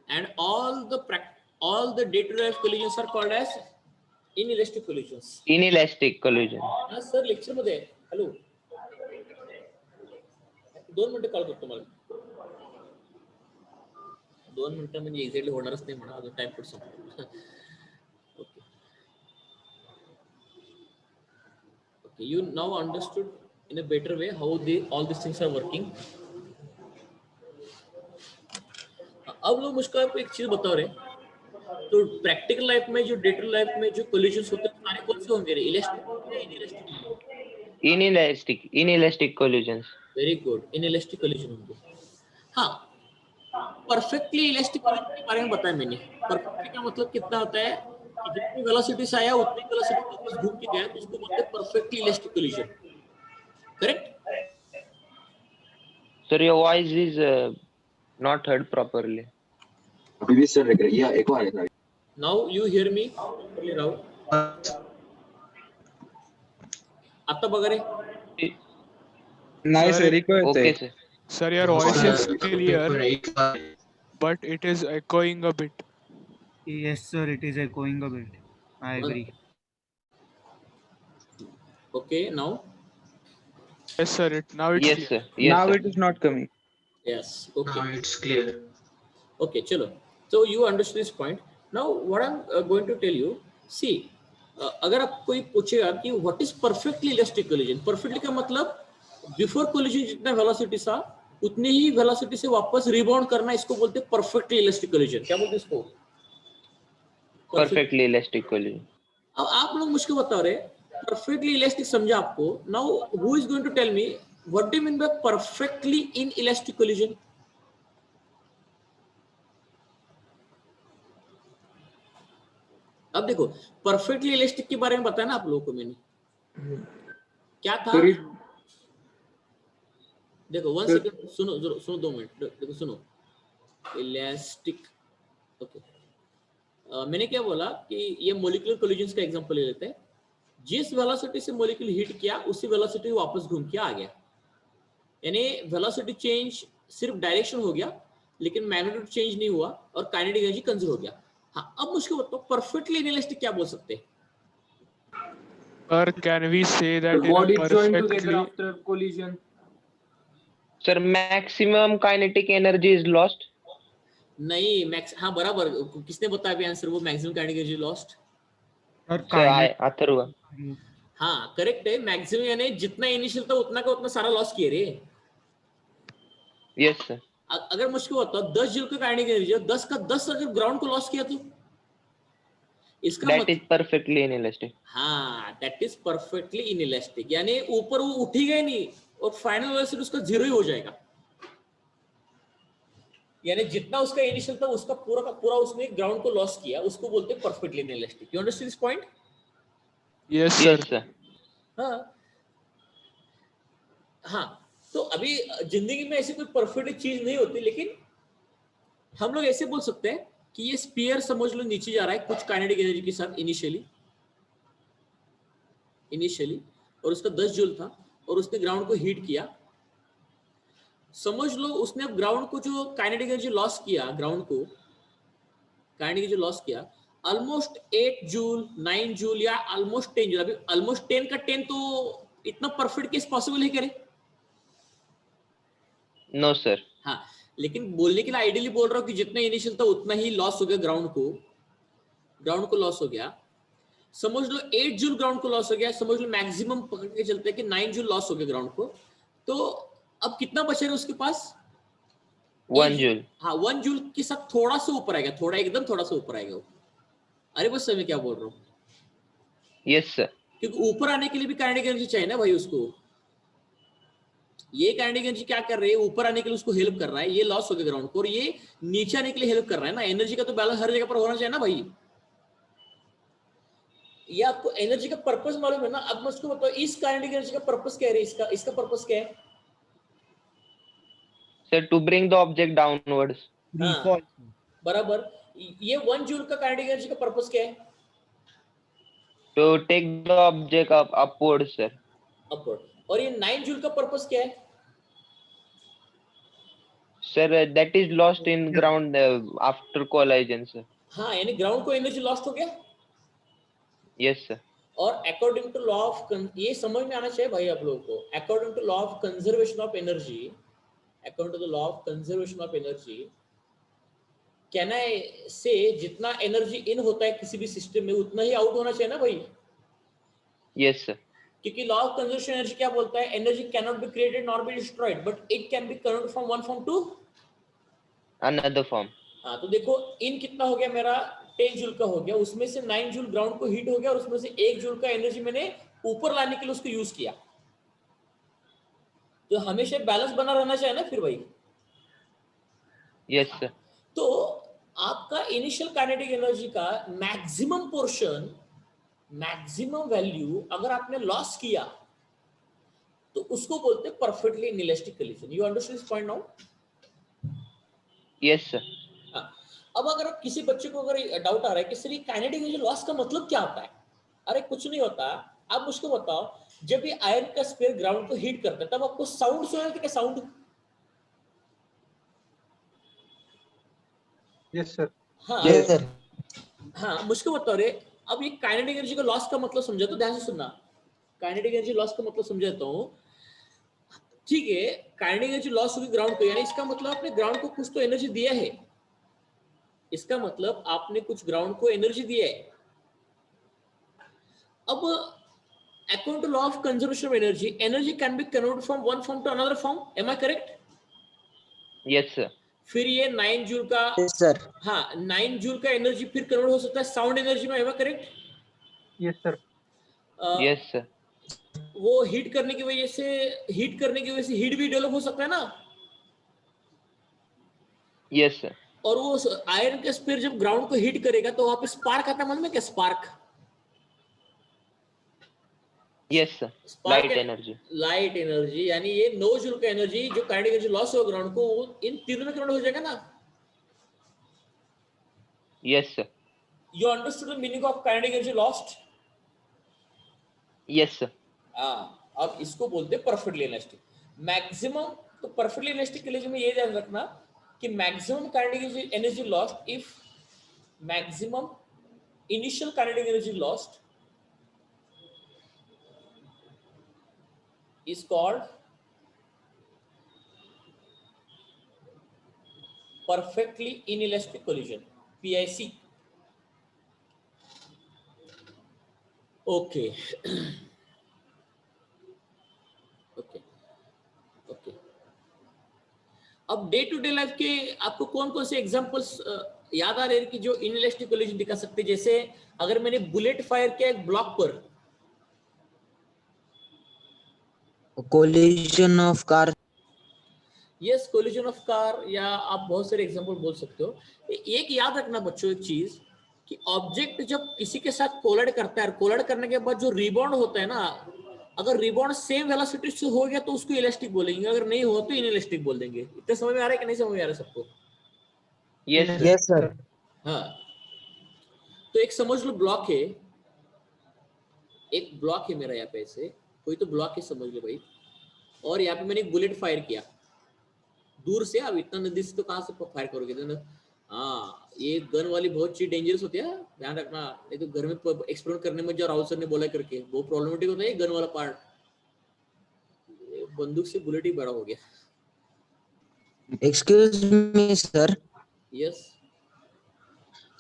And all the day-to-day collisions are called as inelastic collisions. Inelastic collision. हा सर, लेक्चर मध्ये आहे. हॅलो, 2 मिनिटं कॉल करतो मला. 2 मिनिटं म्हणजे एक्झॅक्टली होणारच नाही म्हणा, अजून टाइम पण संपतो. Okay okay, you now understood in a better way how all these things are working. अब लोग मुझको आपको एक चीज बताओ रहे, तो प्रैक्टिकल लाइफ में जो डे टू लाइफ में जो कोलिजन्स होते हैं सारे कौन से होंगे रे? इलेस्टिक या inelastic? Inelastic collisions. Very good, inelastic collision होंगे. हाँ, परफेक्टली इलेस्टिक कोलिजन के बारे में बताया मैंने. परफेक्टली का मतलब कितना होता है कि जितनी वेलोसिटी से आया उतनी वेलोसिटी वापस घूम के गया, तो उसको बोलते हैं perfectly elastic collision. Correct? Sir, your voice is not heard properly. अभी भी सर लग रही है, एक और है. Now you hear me properly Rao. आता बघा रे. नाही सर, इको ओके येते. Sir. Sir, your voice is clear, but it is echoing a bit. Yes, sir, it is echoing a bit. I agree. Okay, now Yes, sir. Now it's Yes clear. sir. Yes Now sir. it is not coming. yes, okay. Now it's clear. Okay, chalo. So you understood this point. Now what I'm going to tell you, see, अगर आप कोई पूछेगा कि what is perfectly elastic collision, perfectly का मतलब before collision जितना velocity था उतनी ही वेलोसिटी से वापस रिबाउंड करना, इसको बोलते हैं परफेक्टली इलास्टिक कोलिजन. क्या बोलते हैं इसको? Perfectly elastic collision. अब आप लोग मुझको बता रहे परफेक्टली इलास्टिक समझा आपको. Now who is going to tell me what do you mean by perfectly inelastic collision? अब देखो, परफेक्टली इलास्टिक के बारे में बताया ना आप लोगों को मैंने. क्या था? देखो 1 सेकंड, सुनो सुनो 2 मिनट, देखो सुनो. Elastic, okay. मैंने क्या बोला कि ये मॉलिक्यूलर कोलिजन्स का एग्जांपल ले लेते हैं. जिस वेलोसिटी से मॉलिक्यूल हिट किया उसी वेलोसिटी वापस घूम के आ गया, यानी वेलोसिटी चेंज सिर्फ डायरेक्शन हो गया लेकिन मैग्नीट्यूड चेंज नहीं हुआ और काइनेटिक एनर्जी कंजर्व हो गया. हाँ, अब मुझको बताओ परफेक्टली इनइलास्टिक क्या बोल सकते हैं? Or can we say that in What a is joined together perfectly after collision? Sir, maximum kinetic energy is lost. नहीं, मैक्स, हाँ बराबर. किसने बताया भी आंसर? वो maximum kinetic energy lost. Sir, Atharva. हाँ करेक्ट है. मैक्सिमम यानी जितना इनिशियल था उतना का उतना सारा लॉस किए रे. Yes sir. अगर मुझको बताओ 10 जूल का काइनेटिक एनर्जी, 10 का 10 अगर ग्राउंड को लॉस किया तो इसका That is perfectly inelastic. हाँ, दैट इज परफेक्टली इनइलास्टिक, यानी ऊपर वो उठेगा ही नहीं और फाइनल वेलोसिटी उसका जीरो ही हो जाएगा. यानी जितना उसका इनिशियल था उसका पूरा का पूरा उसने ग्राउंड को लॉस किया, उसको बोलते हैं perfectly inelastic. You understand this point? yes sir. Yes sir. हाँ हाँ. तो अभी जिंदगी में ऐसी कोई परफेक्ट चीज नहीं होती, लेकिन हम लोग ऐसे बोल सकते हैं कि ये स्पीयर समझ लो नीचे जा रहा है कुछ काइनेटिक एनर्जी के साथ इनिशियली, इनिशियली, और उसका 10 जूल था, और उसने ग्राउंड को हीट किया। समझ लो उसने अब ग्राउंड को जो काइनेटिक एनर्जी लॉस किया, ग्राउंड को काइनेटिक एनर्जी लॉस किया ऑलमोस्ट 8 जूल, 9 जूल या ऑलमोस्ट 10 जूल। अभी ऑलमोस्ट 10 का 10 तो इतना परफेक्ट केस पॉसिबल है करे? No sir. हाँ, लेकिन बोलने के लिए आइडियली बोल रहा हूँ कि जितना इनिशियल था उतना ही लॉस हो गया ग्राउंड को लॉस हो गया। समझ लो 8 जूल ग्राउंड को लॉस हो गया, समझ लो मैक्सिमम पकड़ के चलते हैं कि 9 जूल लॉस हो गया ग्राउंड को, तो अब कितना बचा है उसके पास? 1 जूल। हाँ, 1 जूल के साथ थोड़ा सा ऊपर आएगा, एकदम थोड़ा सा ऊपर आएगा वो। अरे बस मैं क्या बोल रहा हूँ? Yes sir. क्योंकि ऊपर आने के लिए भी काइनेटिक एनर्जी चाहिए ना भाई उसको। ये काइनेटिक एनर्जी क्या कर रही है, ऊपर आने के लिए उसको हेल्प कर रहा है, ये लॉस हो गया ग्राउंड को, और ये नीचे आने के लिए हेल्प कर रहा है ना। एनर्जी का तो बैलेंस हर जगह पर होना चाहिए ना भाई। ये आपको एनर्जी का पर्पस मालूम है ना? अब मुझको बताओ इस काइनेटिक एनर्जी का पर्पस क्या है? इसका पर्पस क्या है सर? To bring the object downwards. हाँ, बराबर। ये 1 जूल का काइनेटिक एनर्जी का पर्पस क्या है? To take the object upward sir. Upward. और ये 9 जूल का पर्पस क्या है? Sir that is lost in ground after collision sir. हाँ, यानी ग्राउंड को एनर्जी लॉस्ट हो गया। Yes sir. और अकॉर्डिंग टू लॉ ऑफ, ये समझ में आना चाहिए भाई आप लोगों को, according to law of conservation of energy, according to the law of conservation of energy, can I से जितना एनर्जी इन होता है किसी भी सिस्टम में उतना ही आउट होना चाहिए ना भाई। Yes sir. क्योंकि लॉ ऑफ कंजर्वेशन एनर्जी क्या बोलता है? Energy can not be created not be destroyed, but it can be converted from one form to another form. हाँ, तो देखो इन कितना हो गया मेरा? 10 जूल का हो गया, उसमें से 9 जूल ग्राउंड को हीट हो गया, और उसमें से 1 जूल का एनर्जी मैंने ऊपर लाने के लिए उसको यूज किया। तो हमेशा बैलेंस बना रहना चाहिए ना फिर भाई। Yes sir. तो आपका इनिशियल काइनेटिक एनर्जी का मैक्सिमम पोर्शन, मैक्सिमम वैल्यू अगर आपने लॉस किया तो उसको बोलते हैं perfectly inelastic collision. You understand this point now? Yes sir. अब अगर आप किसी बच्चे को अगर डाउट आ रहा है कि सर ये काइनेटिक एनर्जी लॉस का मतलब क्या होता है, अरे कुछ नहीं होता। आप मुझको बताओ, जब ये आयरन का स्फीयर ग्राउंड को हीट करता है तब आपको साउंड सुनाई देता है? साउंड? Yes, sir. हाँ Yes, sir. हाँ, मुझको बताओ रे, अब ये काइनेटिक एनर्जी का लॉस का मतलब समझा, तो ध्यान से सुनना। काइनेटिक एनर्जी लॉस का मतलब समझाता हूँ, ठीक है? काइनेटिक एनर्जी लॉस होगी ग्राउंड को, यानी इसका मतलब आपने ग्राउंड को कुछ तो एनर्जी दिया है। इसका मतलब आपने कुछ ग्राउंड को एनर्जी दिया है। अब according to law of conservation of energy, energy can be converted from one form to another form. Am I correct? Yes sir. फिर ये 9 जूल का, Yes, sir. हाँ 9 जूल का एनर्जी फिर कन्वर्ट हो सकता है साउंड एनर्जी में। Am I correct? Yes, sir. Yes sir. वो हीट करने की वजह से हीट भी डेवलप हो सकता है ना। Yes sir. और वो आयरन का स्फीयर जब ग्राउंड को हीट करेगा तो वहां पे स्पार्क आता है, मालूम है क्या? Spark. Yes sir. Light energy. Light energy, यानी ये 9 जूल का एनर्जी जो काइनेटिक एनर्जी लॉस हो ग्राउंड को, वो इन तीनों में कन्वर्ट हो जाएगा ना। Yes sir. You understood the meaning of kinetic energy lost? Yes sir. अब इसको बोलते हैं परफेक्टली इलास्टिक। मैक्सिमम, तो परफेक्टली इलास्टिक के लिए में ये ध्यान रखना कि maximum kinetic energy lost if maximum initial kinetic energy lost is called perfectly inelastic collision, PIC. Okay. Okay. Okay. अब डे टू डे लाइफ के आपको कौन कौन से एग्जांपल्स याद आ रहे हैं कि जो इनइलास्टिक कोलिजन दिखा सकते हैं? जैसे अगर मैंने बुलेट फायर किया एक ब्लॉक पर, Collision of car. Yes collision of car, या आप बहुत सारे एग्जांपल बोल सकते हो। एक याद रखना बच्चों एक चीज कि ऑब्जेक्ट जब किसी के साथ कोलाइड करता है, कोलाइड करने के बाद जो रिबाउंड होता है ना, अगर रिबाउंड सेम वेलोसिटी से हो गया तो उसको इलास्टिक बोलेंगे, अगर नहीं हो तो इनइलास्टिक बोल देंगे। इतना समझ में आ रहा है कि नहीं समझ में आ रहा है सबको? Yes sir. Yes, sir. हाँ, तो एक समझ लो ब्लॉक है, एक ब्लॉक है मेरा यहाँ पे, ऐसे कोई तो ब्लॉक है समझ लो भाई, और यहाँ पे मैंने एक बुलेट फायर किया दूर से। अब इतना नजदीक से तो कहाँ से फायर करोगे तो हाँ, ये गन वाली बहुत चीज डेंजरस होती है, ध्यान रखना। नहीं तो घर में एक्सप्लोर करने में जो राहुल सर ने बोला करके वो प्रॉब्लमेटिक होता है गन वाला पार्ट। बंदूक से बुलेट ही बड़ा हो गया। Excuse me sir. Yes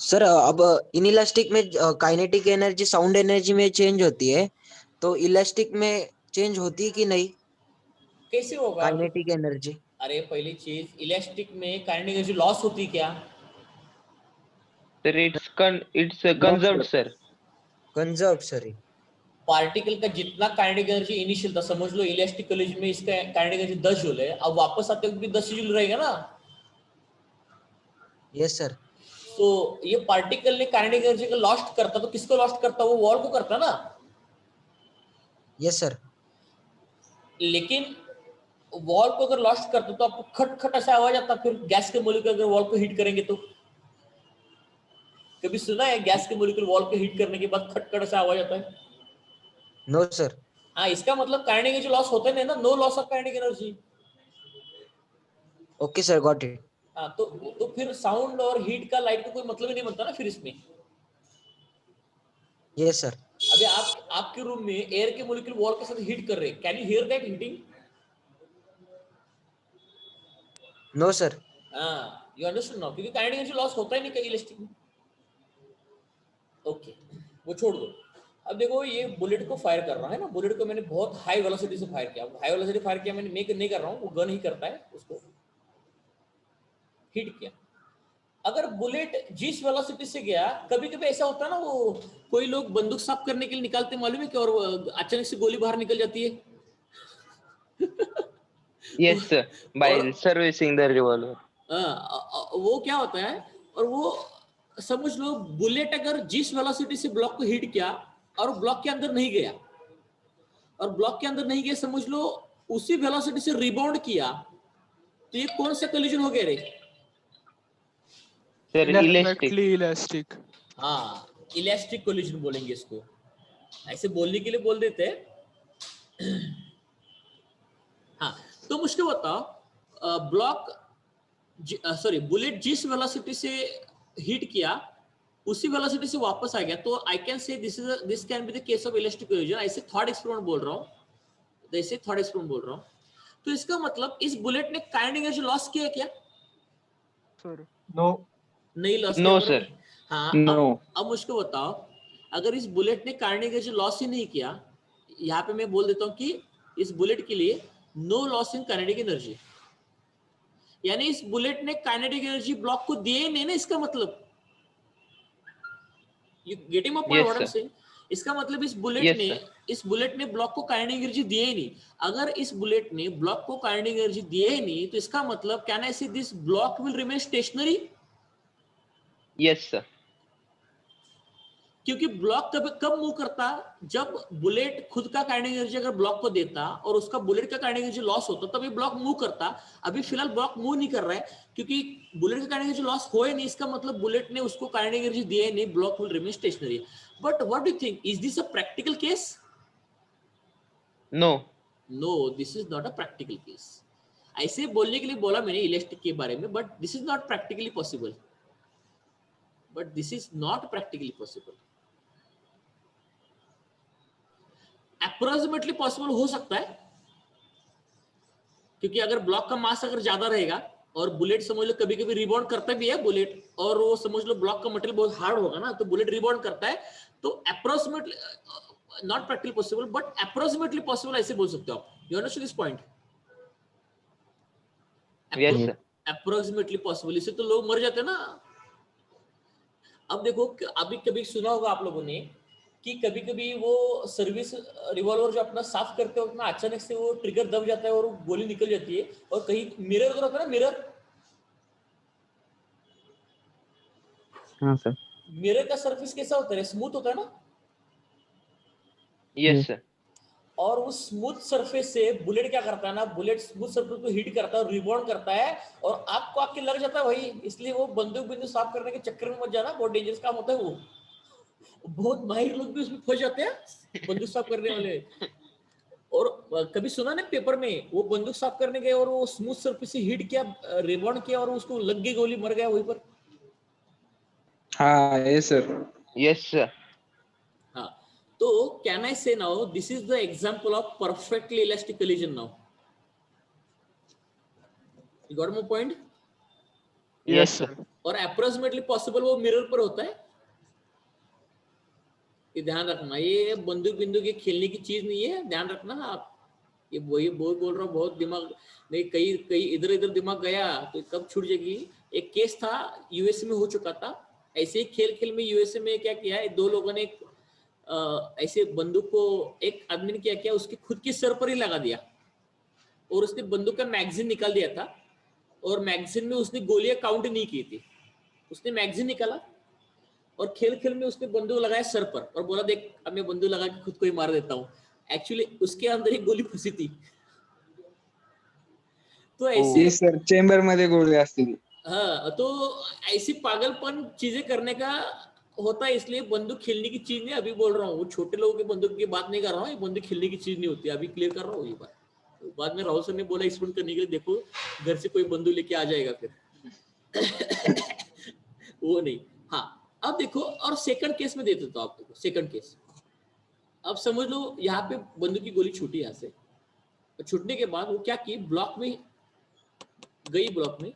sir अब इनइलास्टिक में काइनेटिक एनर्जी साउंड एनर्जी में चेंज होती है, तो इलास्टिक में चेंज होती है कि नहीं कैसे होगा? Kinetic energy? अरे पहली चीज, इलास्टिक में काइनेटिक एनर्जी लॉस होती क्या? Sir it's conserved sir. Conserve sir. Particle का जितना काइनेटिक एनर्जी इनिशियल था, समझ लो इलास्टिक कॉलेज में इसका काइनेटिक एनर्जी 10 जूल है, अब वापस आते वक्त भी 10 जूल रहेगा ना। Yes sir. तो ये पार्टिकल ने काइनेटिक एनर्जी को लॉस्ट करता तो किसको लॉस्ट करता? वो वॉल को करता ना। Yes sir. लेकिन वॉल को अगर लॉस्ट करता तो आपको खट खट ऐसा आवाज आता, फिर गैस के मॉलिक्यूल अगर वॉल को हिट करेंगे तो। कभी सुना है गैस के मॉलिक्यूल वॉल को हिट करने के बाद खट खट ऐसा आवाज आता है? No sir. हाँ, इसका मतलब काइनेटिक एनर्जी लॉस होता नहीं ना, no loss of kinetic energy. Okay sir, got it. हाँ, तो फिर साउंड और हीट का लाइट का कोई मतलब ही नहीं बनता ना फिर इसमें। Yes sir. अभी आपके रूम में एयर के मॉलिक्यूल वॉल के साथ हीट कर रहे हैं, can you hear that heating? No sir. हाँ, यू अंडरस्टैंड नाउ, क्योंकि काइनेटिक एनर्जी लॉस होता ही नहीं कहीं इलास्टिक में। ओके, वो छोड़ दो। अब देखो ये बुलेट को फायर कर रहा है ना, बुलेट को मैंने बहुत हाई वेलोसिटी से फायर किया। हाई वेलोसिटी फायर किया मैंने, मैं नहीं कर रहा हूँ, वो गन ही करता है, उसको हिट किया। अगर बुलेट जिस वेलोसिटी से गया, कभी कभी ऐसा होता है ना, वो कोई लोग बंदूक साफ करने के लिए निकालते मालूम है कि, और अचानक से गोली बाहर निकल जाती है। Yes sir, by servicing the revolver. वो क्या होता है, और वो समझ लो बुलेट अगर जिस वेलोसिटी से ब्लॉक को हिट किया और ब्लॉक के अंदर नहीं गया, और ब्लॉक के अंदर नहीं गया, समझ लो उसी वेलोसिटी से रिबाउंड किया, तो ये कौन सा कोलिजन हो गया रे? Sir elastic. Perfectly elastic. हाँ, इलास्टिक कोलिजन बोलेंगे इसको, ऐसे बोलने के लिए बोल देते हैं। हाँ, तो मुझको बताओ, ब्लॉक सॉरी बुलेट जिस वेलोसिटी से हिट किया उसी वेलोसिटी से वापस आ गया, तो I can say this can be the case of elastic collision. ऐसे थॉट एक्सपेरिमेंट बोल रहा हूँ, ऐसे थॉट एक्सपेरिमेंट बोल रहा हूँ। तो इसका मतलब इस बुलेट ने काइनेटिक एनर्जी लॉस किया क्या? Sir. नहीं लॉस No, किया। sir. हाँ, No. अब मुझको बताओ, अगर इस बुलेट ने काइनेटिक एनर्जी लॉस ही नहीं किया, यहाँ पे मैं बोल देता हूँ कि इस बुलेट के लिए no loss in kinetic energy, यानी इस बुलेट ने काइनेटिक एनर्जी ब्लॉक को दिए ही नहीं ना, इसका मतलब। You getting my point what I am saying? इसका मतलब इस बुलेट ने ब्लॉक को काइनेटिक एनर्जी दिए ही नहीं। अगर इस बुलेट ने ब्लॉक को काइनेटिक एनर्जी दिए ही नहीं, तो इसका मतलब कैन आई से this block will remain stationery? Yes sir. क्योंकि ब्लॉक कब मूव करता? जब बुलेट खुद का काइनेटिक एनर्जी अगर ब्लॉक को देता और उसका बुलेट का काइनेटिक एनर्जी लॉस होता, तब ये ब्लॉक मूव करता। अभी फिलहाल ब्लॉक मूव नहीं कर रहा है, क्योंकि बुलेट का काइनेटिक एनर्जी लॉस हो ही नहीं, इसका मतलब बुलेट ने उसको काइनेटिक एनर्जी दिया ही नहीं, block will remain stationary. But what do you think, is this a practical case? No, this is not a practical case. ऐसे बोलने के लिए बोला मैंने इलास्टिक के बारे में, but this is not practically possible. Approximately possible हो सकता है, क्योंकि अगर ब्लॉक का मास अगर ज्यादा रहेगा और बुलेट समझ लो कभी कभी रिबाउंड करता भी है बुलेट, और वो समझ लो ब्लॉक का मटेरियल बहुत हार्ड होगा ना, तो बुलेट रिबाउंड करता है, तो approximately not practically possible but approximately possible, ऐसे बोल सकते हो आप। You understand this point? Yes sir. Approximately possible, इससे तो लोग मर जाते हैं ना। अब देखो, अभी कभी सुना होगा आप लोगों ने कि कभी कभी वो सर्विस रिवॉल्वर जो अपना साफ करते हो ना, अचानक से वो ट्रिगर दब जाता है और गोली निकल जाती है, और कहीं मिरर उधर होता है ना, मिरर का सरफेस कैसा होता है? स्मूथ होता है ना। Yes sir. और उस स्मूथ सरफेस से बुलेट क्या करता है ना, बुलेट स्मूथ सरफेस को हिट करता है और रिबाउंड करता है, और आपको आके लग जाता है भाई। इसलिए वो बंदूक साफ करने के चक्कर में मत जाना, बहुत डेंजरस काम होता है वो। बहुत माहिर लोग भी उसमें फंस जाते हैं, बंदूक साफ करने वाले। और कभी सुना ना पेपर में, वो बंदूक साफ करने गए और वो स्मूथ सरफेस से हिट किया, रिबाउंड किया और उसको लग गई गोली, मर गया वहीं पर। हाँ yes sir. Yes, sir. हाँ, तो कैन आई से now this is the example of perfectly elastic collision now. You got my point? Yes, sir. और अप्रोक्सीमेटली पॉसिबल वो मिरर पर होता है। ये ध्यान रखना, ये बंदूक बिंदुक ये खेलने की चीज नहीं है, ध्यान रखना आप। ये वही बोल रहा हूँ, बहुत दिमाग नहीं, कई कई इधर इधर दिमाग गया तो कब छूट जाएगी। एक केस था यूएसए में हो चुका था, ऐसे ही खेल खेल में यूएसए में क्या किया है, दो लोगों ने ऐसे बंदूक को, एक आदमी ने क्या किया, उसके खुद के सर पर ही लगा दिया और उसने बंदूक का मैगजीन निकाल दिया था, और मैगजीन में उसने गोलियां काउंट नहीं की थी। उसने मैगजीन निकाला और खेल खेल में उसने बंदूक लगाया सर पर और बोला देख अब मैं बंदूक लगा के खुद को ही मार देता हूँ। एक्चुअली उसके अंदर एक गोली फंसी थी। तो ऐसे Yes sir. चेंबर मध्ये गोळी असते ती. हाँ, तो ऐसी पागलपन चीजें करने का होता है, इसलिए बंदूक खेलने की चीज नहीं। अभी बोल रहा हूँ, वो छोटे लोगों की बंदूक की बात नहीं कर रहा हूँ, ये बंदूक खेलने की चीज नहीं होती, अभी क्लियर कर रहा हूँ ये बात। तो बाद में राहुल सर ने बोला एक्सप्लेन करने के लिए, देखो घर से कोई बंदूक लेके आ जाएगा फिर। वो नहीं। हाँ, अब देखो, और सेकंड केस में दे देता हूँ आपको। सेकंड केस, अब समझ लो यहाँ पे बंदूक की गोली छूटी यहाँ से, छूटने के बाद वो क्या की, ब्लॉक में गई, ब्लॉक में,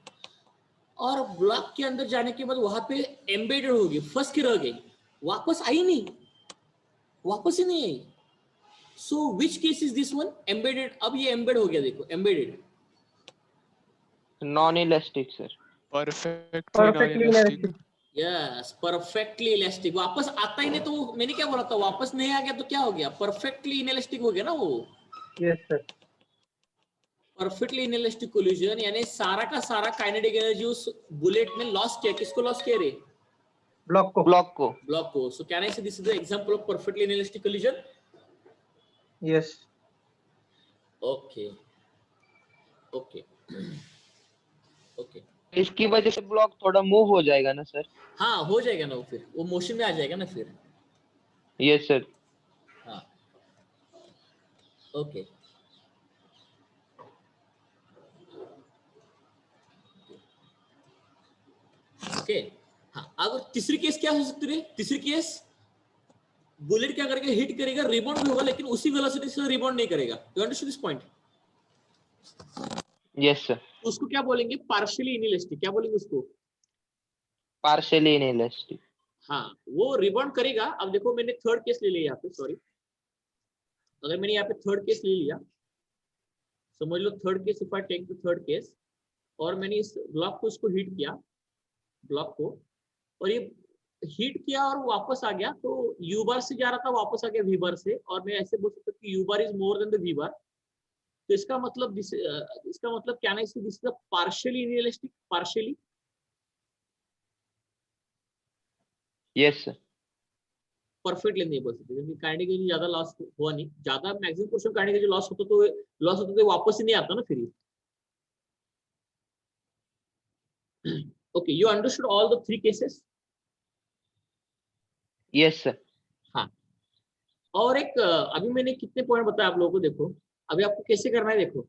और ब्लॉक के अंदर जाने के बाद वहां पे एम्बेडेड हो गई, फंस के रह गई, वापस आई नहीं, वापस ही नहीं आई। So which case is this one? Embedded. अब ये एम्बेड हो गया, देखो embedded. Non-elastic, sir. Perfectly non-elastic. Yes, perfectly elastic. वापस आता ही नहीं, तो मैंने क्या बोला था, वापस नहीं आ गया तो क्या हो गया, परफेक्टली इनइलास्टिक हो गया ना वो। Yes, sir. Perfectly inelastic collision, यानी सारा का सारा काइनेटिक एनर्जी उस बुलेट ने लॉस किया। किसको लॉस किया रे? Block को. Block को. ब्लॉक को। सो कैन आई से this is the example of perfectly inelastic collision? Yes. Okay okay okay. इसकी वजह से ब्लॉक थोड़ा मूव हो जाएगा ना सर? हाँ, हो जाएगा ना, वो फिर वो मोशन में आ जाएगा ना फिर। Yes sir. हाँ, ओके। ओके, हाँ, अगर तीसरी केस क्या हो सकती है? तीसरी केस, बुलेट क्या करेगा, हिट करेगा, रिबाउंड भी होगा, लेकिन उसी वेलोसिटी से रिबाउंड नहीं करेगा। You understand this point? Yes sir. उसको क्या बोलेंगे? Partially inelastic. क्या बोलेंगे उसको? Partially inelastic. हाँ, वो रिबाउंड करेगा। अब देखो, मैंने थर्ड केस ले लिया यहाँ पे, सॉरी, अगर मैंने यहाँ पे थर्ड केस ले लिया, समझ लो third case, if I take the third case, और मैंने इस ब्लॉक को, इसको हिट किया, ब्लॉक को, और ये हिट किया और वापस आ गया, तो यू बार से जा रहा था, वापस आ गया वी बार से, और मैं ऐसे बोल सकता हूँ कि u bar is more than the v bar. तो इसका मतलब क्या ना, this is partially inelastic. Partially, yes sir. Perfectly नहीं बोल सकते, क्योंकि काइनेटिक एनर्जी ज्यादा लॉस हुआ नहीं, ज्यादा maximum portion kinetic energy loss होता तो वापस ही नहीं आता ना फिर। Okay, you understood all the three cases? Yes sir. हाँ, और एक अभी मैंने कितने पॉइंट बताया आप लोगों को, देखो अभी आपको कैसे करना है। देखो,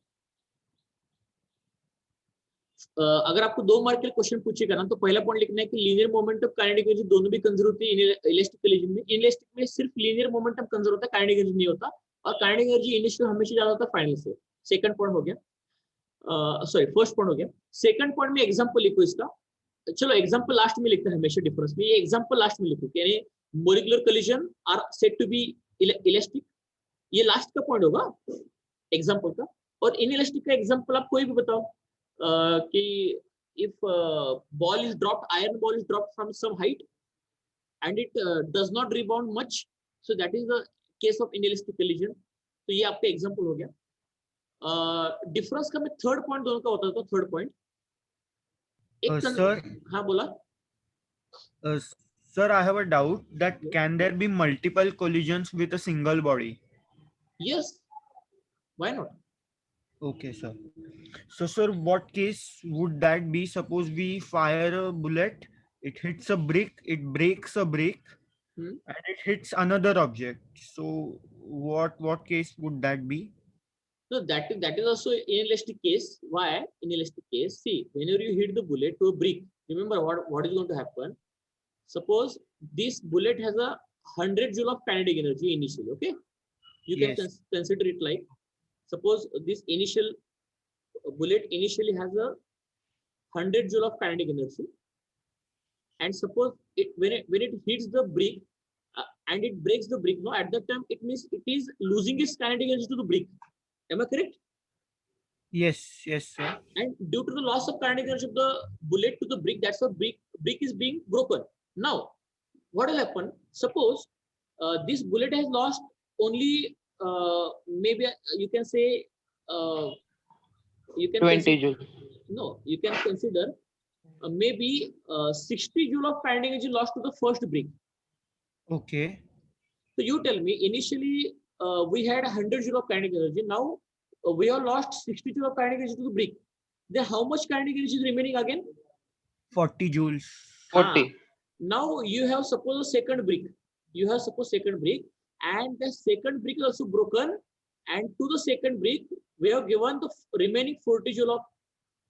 अगर आपको 2 मार्क के क्वेश्चन पूछेगा ना, तो पहला पॉइंट लिखना है कि लीनियर मोमेंटम, काइनेटिक एनर्जी दोनों भी कंजर्व होती है इलास्टिक कोलिजन में। इलास्टिक में सिर्फ लीनियर मोमेंटम कंजर्व होता है, काइनेटिक एनर्जी नहीं होता, और काइनेटिक एनर्जी इनिशियल हमेशा ज्यादा होता है फाइनल से। सेकंड पॉइंट हो गया, सॉरी फर्स्ट पॉइंट हो गया। सेकंड पॉइंट में एग्जांपल लिखो इसका। चलो एग्जांपल लास्ट में लिखते हैं हमेशा डिफरेंस में, ये एग्जांपल लास्ट में लिखो, यानी molecular collision are said to be elastic, ये लास्ट का पॉइंट होगा एग्जांपल का। और इनइलास्टिक का एग्जांपल आप कोई भी बताओ, कि if ball is dropped, iron ball is dropped from some height and it does not rebound much, so that is the case of inelastic collision। तो ये आपका एग्जांपल हो गया। डिफरेंस का मैं थर्ड पॉइंट दोनों का होता था। थर्ड पॉइंट Sir, हाँ बोला। sir, I have a doubt that can there be multiple collisions with a single body? Yes, why not? Okay, sir. So, sir, what case would that be? Suppose we fire a bullet, it hits a brick, it breaks a brick, and it hits another object. So what case would that be? No, that is also inelastic case. Why inelastic case? See, whenever you hit the bullet to a brick, remember what is going to happen. Suppose this bullet has a 100 joule of kinetic energy initially. Okay, you can Yes. consider it like, suppose this initial bullet initially has a 100 joule of kinetic energy, and suppose when it hits the brick and it breaks the brick. No, at that time it means it is losing its kinetic energy to the brick. Am I correct? Yes, sir. And due to the loss of kinetic energy of the bullet to the brick, that's why brick is being broken. Now, what will happen? Suppose this bullet has lost only maybe you can say you can 20 joule. no, you can consider maybe 60 joule of kinetic energy lost to the first brick. Okay. So you tell me, initially we had 100 joule of kinetic energy. Now we have lost 60 joule of kinetic energy to the brick. Then how much kinetic energy is remaining again? 40 joules. 40. Now you have suppose a second brick. You have suppose second brick, and the second brick is also broken. And to the second brick, we have given the remaining 40 joule of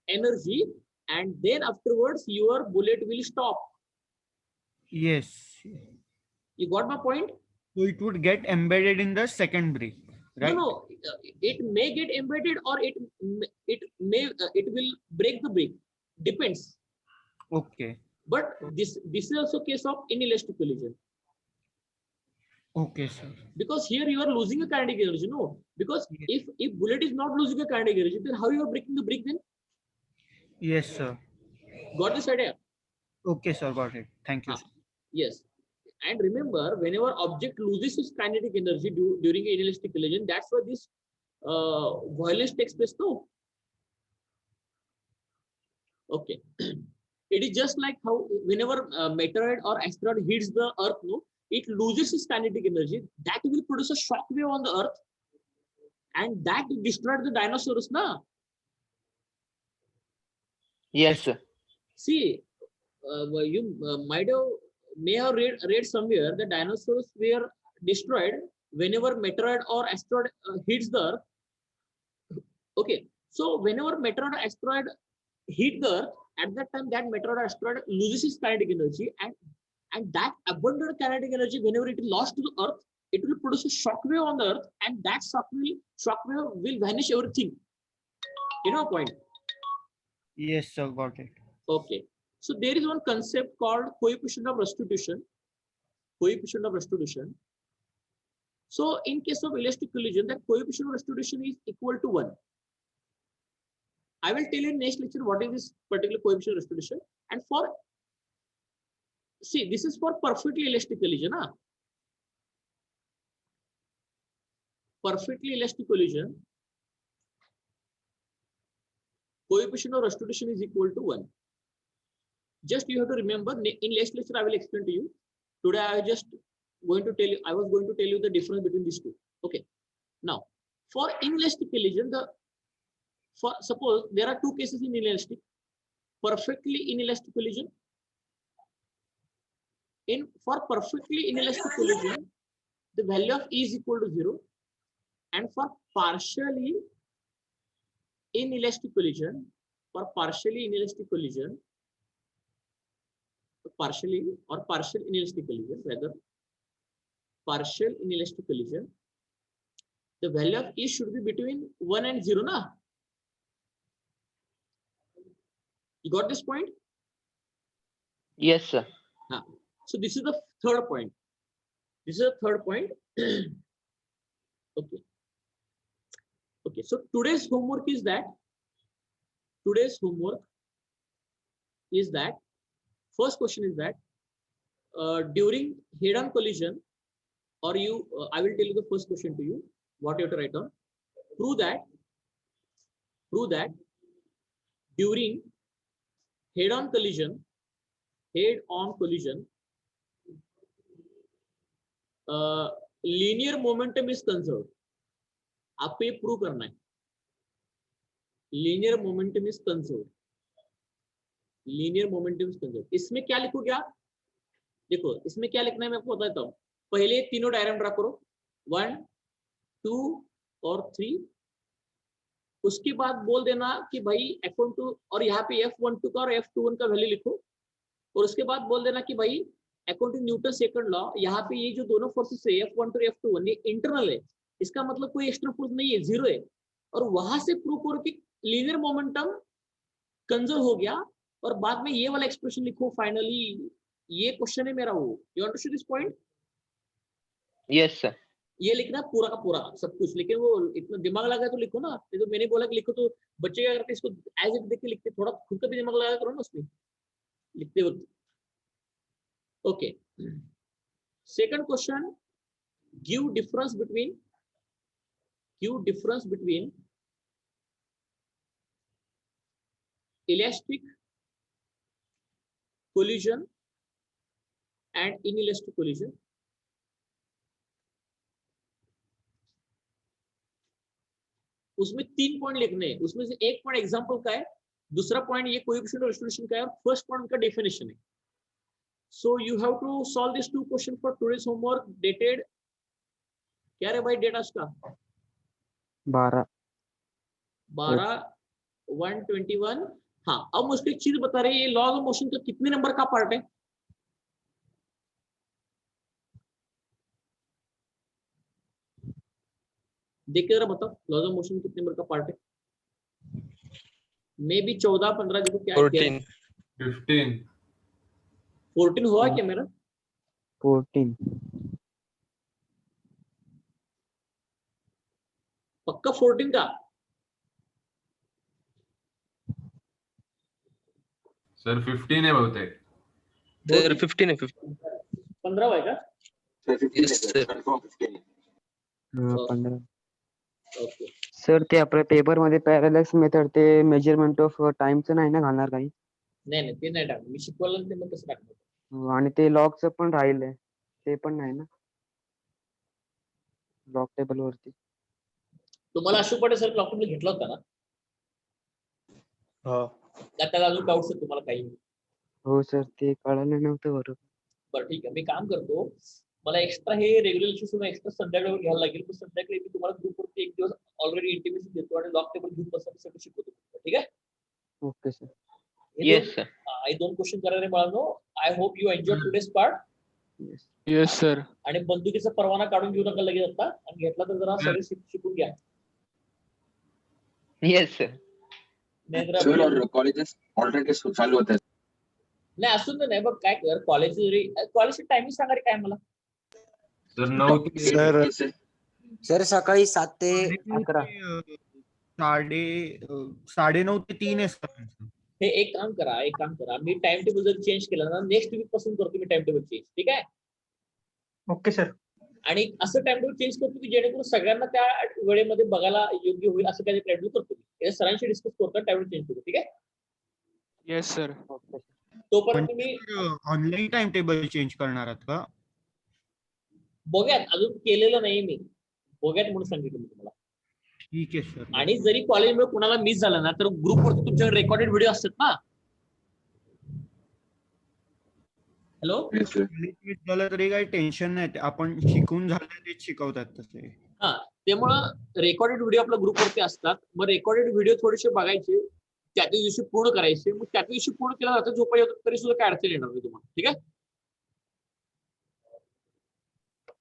energy, and then afterwards your bullet will stop. Yes. You got my point? So it would get embedded in the second brick, right? No, it may get embedded, or it will break the brick. Depends. Okay. But this is also case of inelastic collision, Okay, sir. because here you are losing a kinetic energy. No, because Yes. if bullet is not losing a kinetic energy, then how you are breaking the brick then? Yes, sir. Got this idea? Okay, sir. Got it. Thank you, Ah. sir. Yes. And remember, whenever object loses its kinetic energy during an inelastic collision, that's why this violence takes place. No. Okay. It is just like how whenever meteorite or asteroid hits the earth, no, it loses its kinetic energy. That will produce a shock wave on the earth, and that destroyed the dinosaurs. Na? Yes, sir. See, you may have read somewhere the dinosaurs were destroyed whenever meteorite or asteroid hits the earth. Okay, so whenever meteorite or asteroid hit the earth, at that time that meteorite or asteroid loses its kinetic energy, and that abundant kinetic energy, whenever it is lost to the earth, it will produce a shock wave on the earth, and that shock wave will vanish everything. You know point? Yes, sir. Got it. Okay. So there is one concept called coefficient of restitution. Coefficient of restitution. So in case of elastic collision, that coefficient of restitution is equal to 1. I will tell you in next lecture what is this particular coefficient of restitution. And for, see, this is for perfectly elastic collision. Huh? Perfectly elastic collision, coefficient of restitution is equal to 1. Just you have to remember, in next lecture I will explain to you. Today I was going to tell you the difference between these two. Okay. Now, for inelastic collision, suppose there are two cases in inelastic: perfectly inelastic collision. For perfectly inelastic collision, the value of E is equal to 0, and for partially inelastic collision, partial inelastic collision, the value of E should be between 1 and 0, na? You got this point? Yes, sir. So this is the third point. Okay. Okay. So today's homework is that. First question is that during head-on collision, or I will tell you the first question to you. What you have to write down. Prove that during head-on collision, linear momentum is conserved. आपको ये prove करना है. Linear momentum is conserved. इसमें क्या लिखोगे आप? देखो इसमें क्या लिखना है मैं आपको बताता हूँ। पहले तीनों डायग्राम ड्रा करो, 1 2 और 3। उसके बाद बोल देना कि भाई F12 और यहाँ पे F12 का और F21 का वैल्यू लिखो, और उसके बाद बोल देना कि भाई according to Newton second law यहाँ पे ये जो दोनों फोर्सेस है F12 और F21 ये इंटरनल है, इसका मतलब कोई एक्सटर्नल फोर्स नहीं है, जीरो है। और वहां से प्रूव करो कि लीनियर मोमेंटम कंजर्व हो गया, और बाद में ये वाला एक्सप्रेशन लिखो फाइनली। ये क्वेश्चन है मेरा। वो you understand this point? Yes, sir. ये लिखना पूरा का पूरा सब कुछ, लेकिन वो इतना दिमाग लगा तो लिखो ना। ये तो मैंने बोला कि लिखो, तो बच्चे क्या करते इसको एज इट देख के लिखते, थोड़ा खुद का भी दिमाग लगा करो ना उसमें लिखते वक्त। Okay, second question, give difference between elastic collision and inelastic collision. उसमें 3 पॉइंट लिखने हैं, उसमें से एक पॉइंट एग्जांपल का है, दूसरा पॉइंट ये कोएफिशिएंट और डिस्ट्रीब्यूशन का है, और फर्स्ट पॉइंट का डेफिनेशन है। So you have to solve this 2 question for today's homework dated, क्या रे भाई डेट आज का 12/1/21। हाँ, अब मुझको एक चीज बता रहे हैं, ये लॉज ऑफ मोशन का कितने नंबर का पार्ट है? देख के जरा बताओ, लॉज ऑफ मोशन कितने नंबर का पार्ट है? मे बी 14 15, देखो क्या 14 14 हुआ क्या मेरा? 14 पक्का 14 का? सर 15 है बहुतेक। सर 15 है 15 है का? सर 15 Yes, है sir. सर, कन्फर्म 15 है। 15 ओके, सर ते आपल्या पेपर मध्ये पॅरालॅक्स मेथड ते मेजरमेंट ऑफ टाइमचं नाही ना घालणार काही नाही ते नाही टाकलं मी, शिकवलं ते मग कसं टाकलं? आणि ते लॉगचं पण राहिलंय ते पण नाही ना लॉग टेबल वरती. तुम्हाला अशोक पटेल सर लॉकअपला घेतला होता ना? त्याला अजून डाऊट्स आहेत तुम्हाला काही? हो सर ते कळालं नव्हतं बरोबर. बरं ठीक आहे, मी काम करतो, मला एक्स्ट्रा हे रेग्युलर इश्यूज एक्स्ट्रा संध्याकाळी घ्यायला लागेल, पण संध्याकाळी मी तुम्हाला ग्रुपवरती एक दिवस ऑलरेडी इंटिमेशन देतो आणि लॉक टेबल घेऊन बसण्यासाठी शिकवतो, ठीक आहे? Okay sir. Yes, sir. हे 2 क्वेश्चन करा रे बाळांनो. I hope you enjoy today's part. Yes, sir. आणि बंदुकीचा परवाना काढून घेऊ नका लगेच आता, आणि घेतला तर जरा सगळे शिकून घ्या. Yes, sir. नाहीतर सर आपल्याला- और कॉलेजेस ऑलरेडी चालू होत आहेत. नाही असून तर नाही, बघ काय कर, कॉलेजची टायमिंग सांगा रे काय मला. सर 9 ते सर सर सकाळी 7 ते 11. 9:30 ते 3 आहे सर. हे एक काम करा, मी टाइम टेबल जर चेंज केलं ना, नेक्स्ट वीक पासून करतो मी टाइम टेबल चेंज, ठीक आहे? Okay sir. आणि असं टाइम टेबल चेंज करतो की जेणेकरून सगळ्यांना त्या वेळेमध्ये बघायला योग्य होईल, असं काही टाइम टेबल करतो मी. हे सरांशी डिस्कस करतो, टाइम टेबल चेंज करतो, ठीक आहे? Yes, sir. तोपर्यंत मी ऑनलाईन टाइम टेबल चेंज करणार आहात का? बघ्यात, अजून केलेलं नाही मी, बघ्यात म्हणून सांगितलं मी तुम्हाला. ठीक आहे सर. आणि जरी कॉलेजमुळे कुणाला मिस झालं ना, तर ग्रुपवरती तुमच्या रेकॉर्डेड व्हिडिओ असतात ना. Hello, Yes, sir. मिस झालं तरी काही टेन्शन नाही, ते आपण शिकून झालं तेच शिकवतात तसे. हा, त्यामुळं रेकॉर्डेड व्हिडिओ आपल्या ग्रुपवरती असतात. मग रेकॉर्डेड व्हिडिओ थोडेसे बघायचे, त्या दिवशी पूर्ण करायचे. मग त्या दिवशी पूर्ण केला जातं, झोपाय होतं तरी सुद्धा काय अडचण येणार नाही तुम्हाला, ठीक आहे?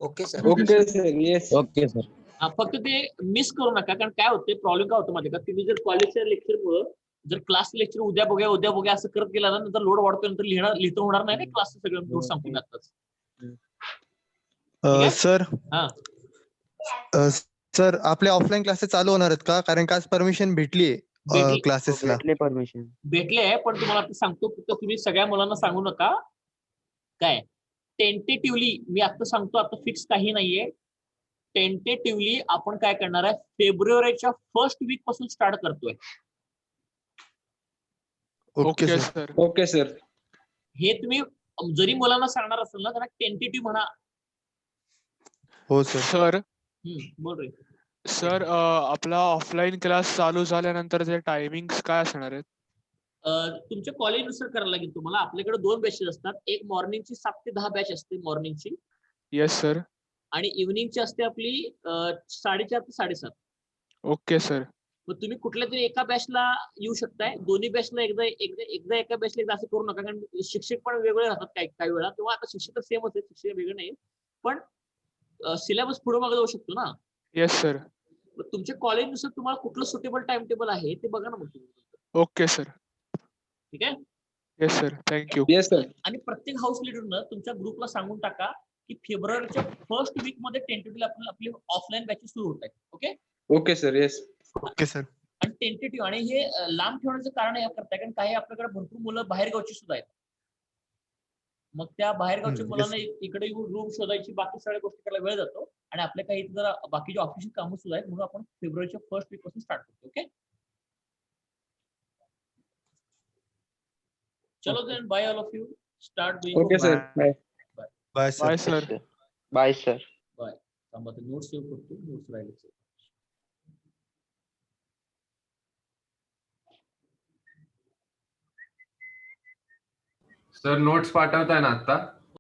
Okay sir. Okay sir. Yes. Okay sir. हा, फक्त ते मिस करू नका, कारण काय होते प्रॉब्लेम काय होतं माहिती का, तुम्ही जर कॉलेजच्या लेक्चरमुळे जर क्लास लेक्चर उद्या बघूया असं करत गेला ना, नंतर लोड वाढतो, नंतर लिहितं होणार नाही ना क्लासचं सगळं नोट संपून आताच. सर हा, सर आपले ऑफलाईन क्लासेस चालू होणार आहेत का? कारण का आज परमिशन भेटलीये भेटली. क्लासेसला. भेटले परमिशन. भेटले आहे, पण तुम्हाला आता सांगतो, फक्त तुम्ही सगळ्या मुलांना सांगू नका. काय टेंटेटिव्हली मी आता सांगतो, आता फिक्स काही नाहीये. टेंटेटिव्हली आपण काय करणार आहे, फेब्रुवारीच्या फर्स्ट वीक पासून स्टार्ट करतोय. ओके Okay, सर. sir. Okay sir. हे तुम्ही जरी मुलांना सांगणार असेल ना, त्यांना टेंटेटिव्ह म्हणा. हो सर. Sir, बोल रे. आपला ऑफलाईन क्लास चालू झाल्यानंतर ते टायमिंग्स काय असणार आहेत? तुमच्या कॉलेजनुसार करायला लागेल तुम्हाला. आपल्याकडे 2 बॅचेस असतात. एक मॉर्निंगची 7 ते 10 बॅच असते मॉर्निंगची, Yes, sir. आणि इव्हनिंगची असते आपली 4:30 ते 7:30. Okay, sir. मग तुम्ही कुठल्या तरी एका बॅचला येऊ शकताय. दोन्ही बॅचला एकदा एका बॅचला एकदा असं करू नका, कारण शिक्षक पण वेगवेगळे राहतात काही वेळा. तेव्हा आता शिक्षक तर सेमच आहेत, शिक्षक वेगळे नाही, पण सिलेबस पुढे मागे जाऊ शकतो ना. Yes, sir. मग तुमच्या कॉलेजनुसार तुम्हाला कुठलं सुटेबल टाइम टेबल आहे ते बघा ना मग तुम्ही. Okay, sir. ठीक आहे. Yes, sir. Thank you. Yes, sir. आणि प्रत्येक हाऊस लीडरनं तुमच्या ग्रुपला सांगून टाका की फेब्रुवारीच्या फर्स्ट वीक मध्ये टेंटेटिव्हली आपली ऑफलाईन बॅचेस सुरू होत आहेत. Okay. Okay, sir. Yes. Okay sir. आणि टेंटेटिव्ह, आणि हे लांब ठेवण्याचं कारण या करताय कारण काही आपल्याकडे भरपूर मुलं बाहेरगावची सुद्धा आहेत. मग त्या बाहेरगावच्या yes. मुलांना इकडे येऊन रूम शोधायची, बाकी सगळ्या गोष्टी करायला वेळ जातो, आणि आपल्या काही जरा बाकीचे ऑफिशियल कामं सुद्धा आहेत, म्हणून आपण फेब्रुवारीच्या फर्स्ट वीक पासून स्टार्ट करतो. ओके. चलो then, bye all of you. Start doing. Okay, sir. Bye. Bye sir. Bye, sir. Bye, sir. Bye. थांबा, नोट्स सेव्ह करतो. नोट्स राहिले. सर नोट्स पाठवताय ना आता?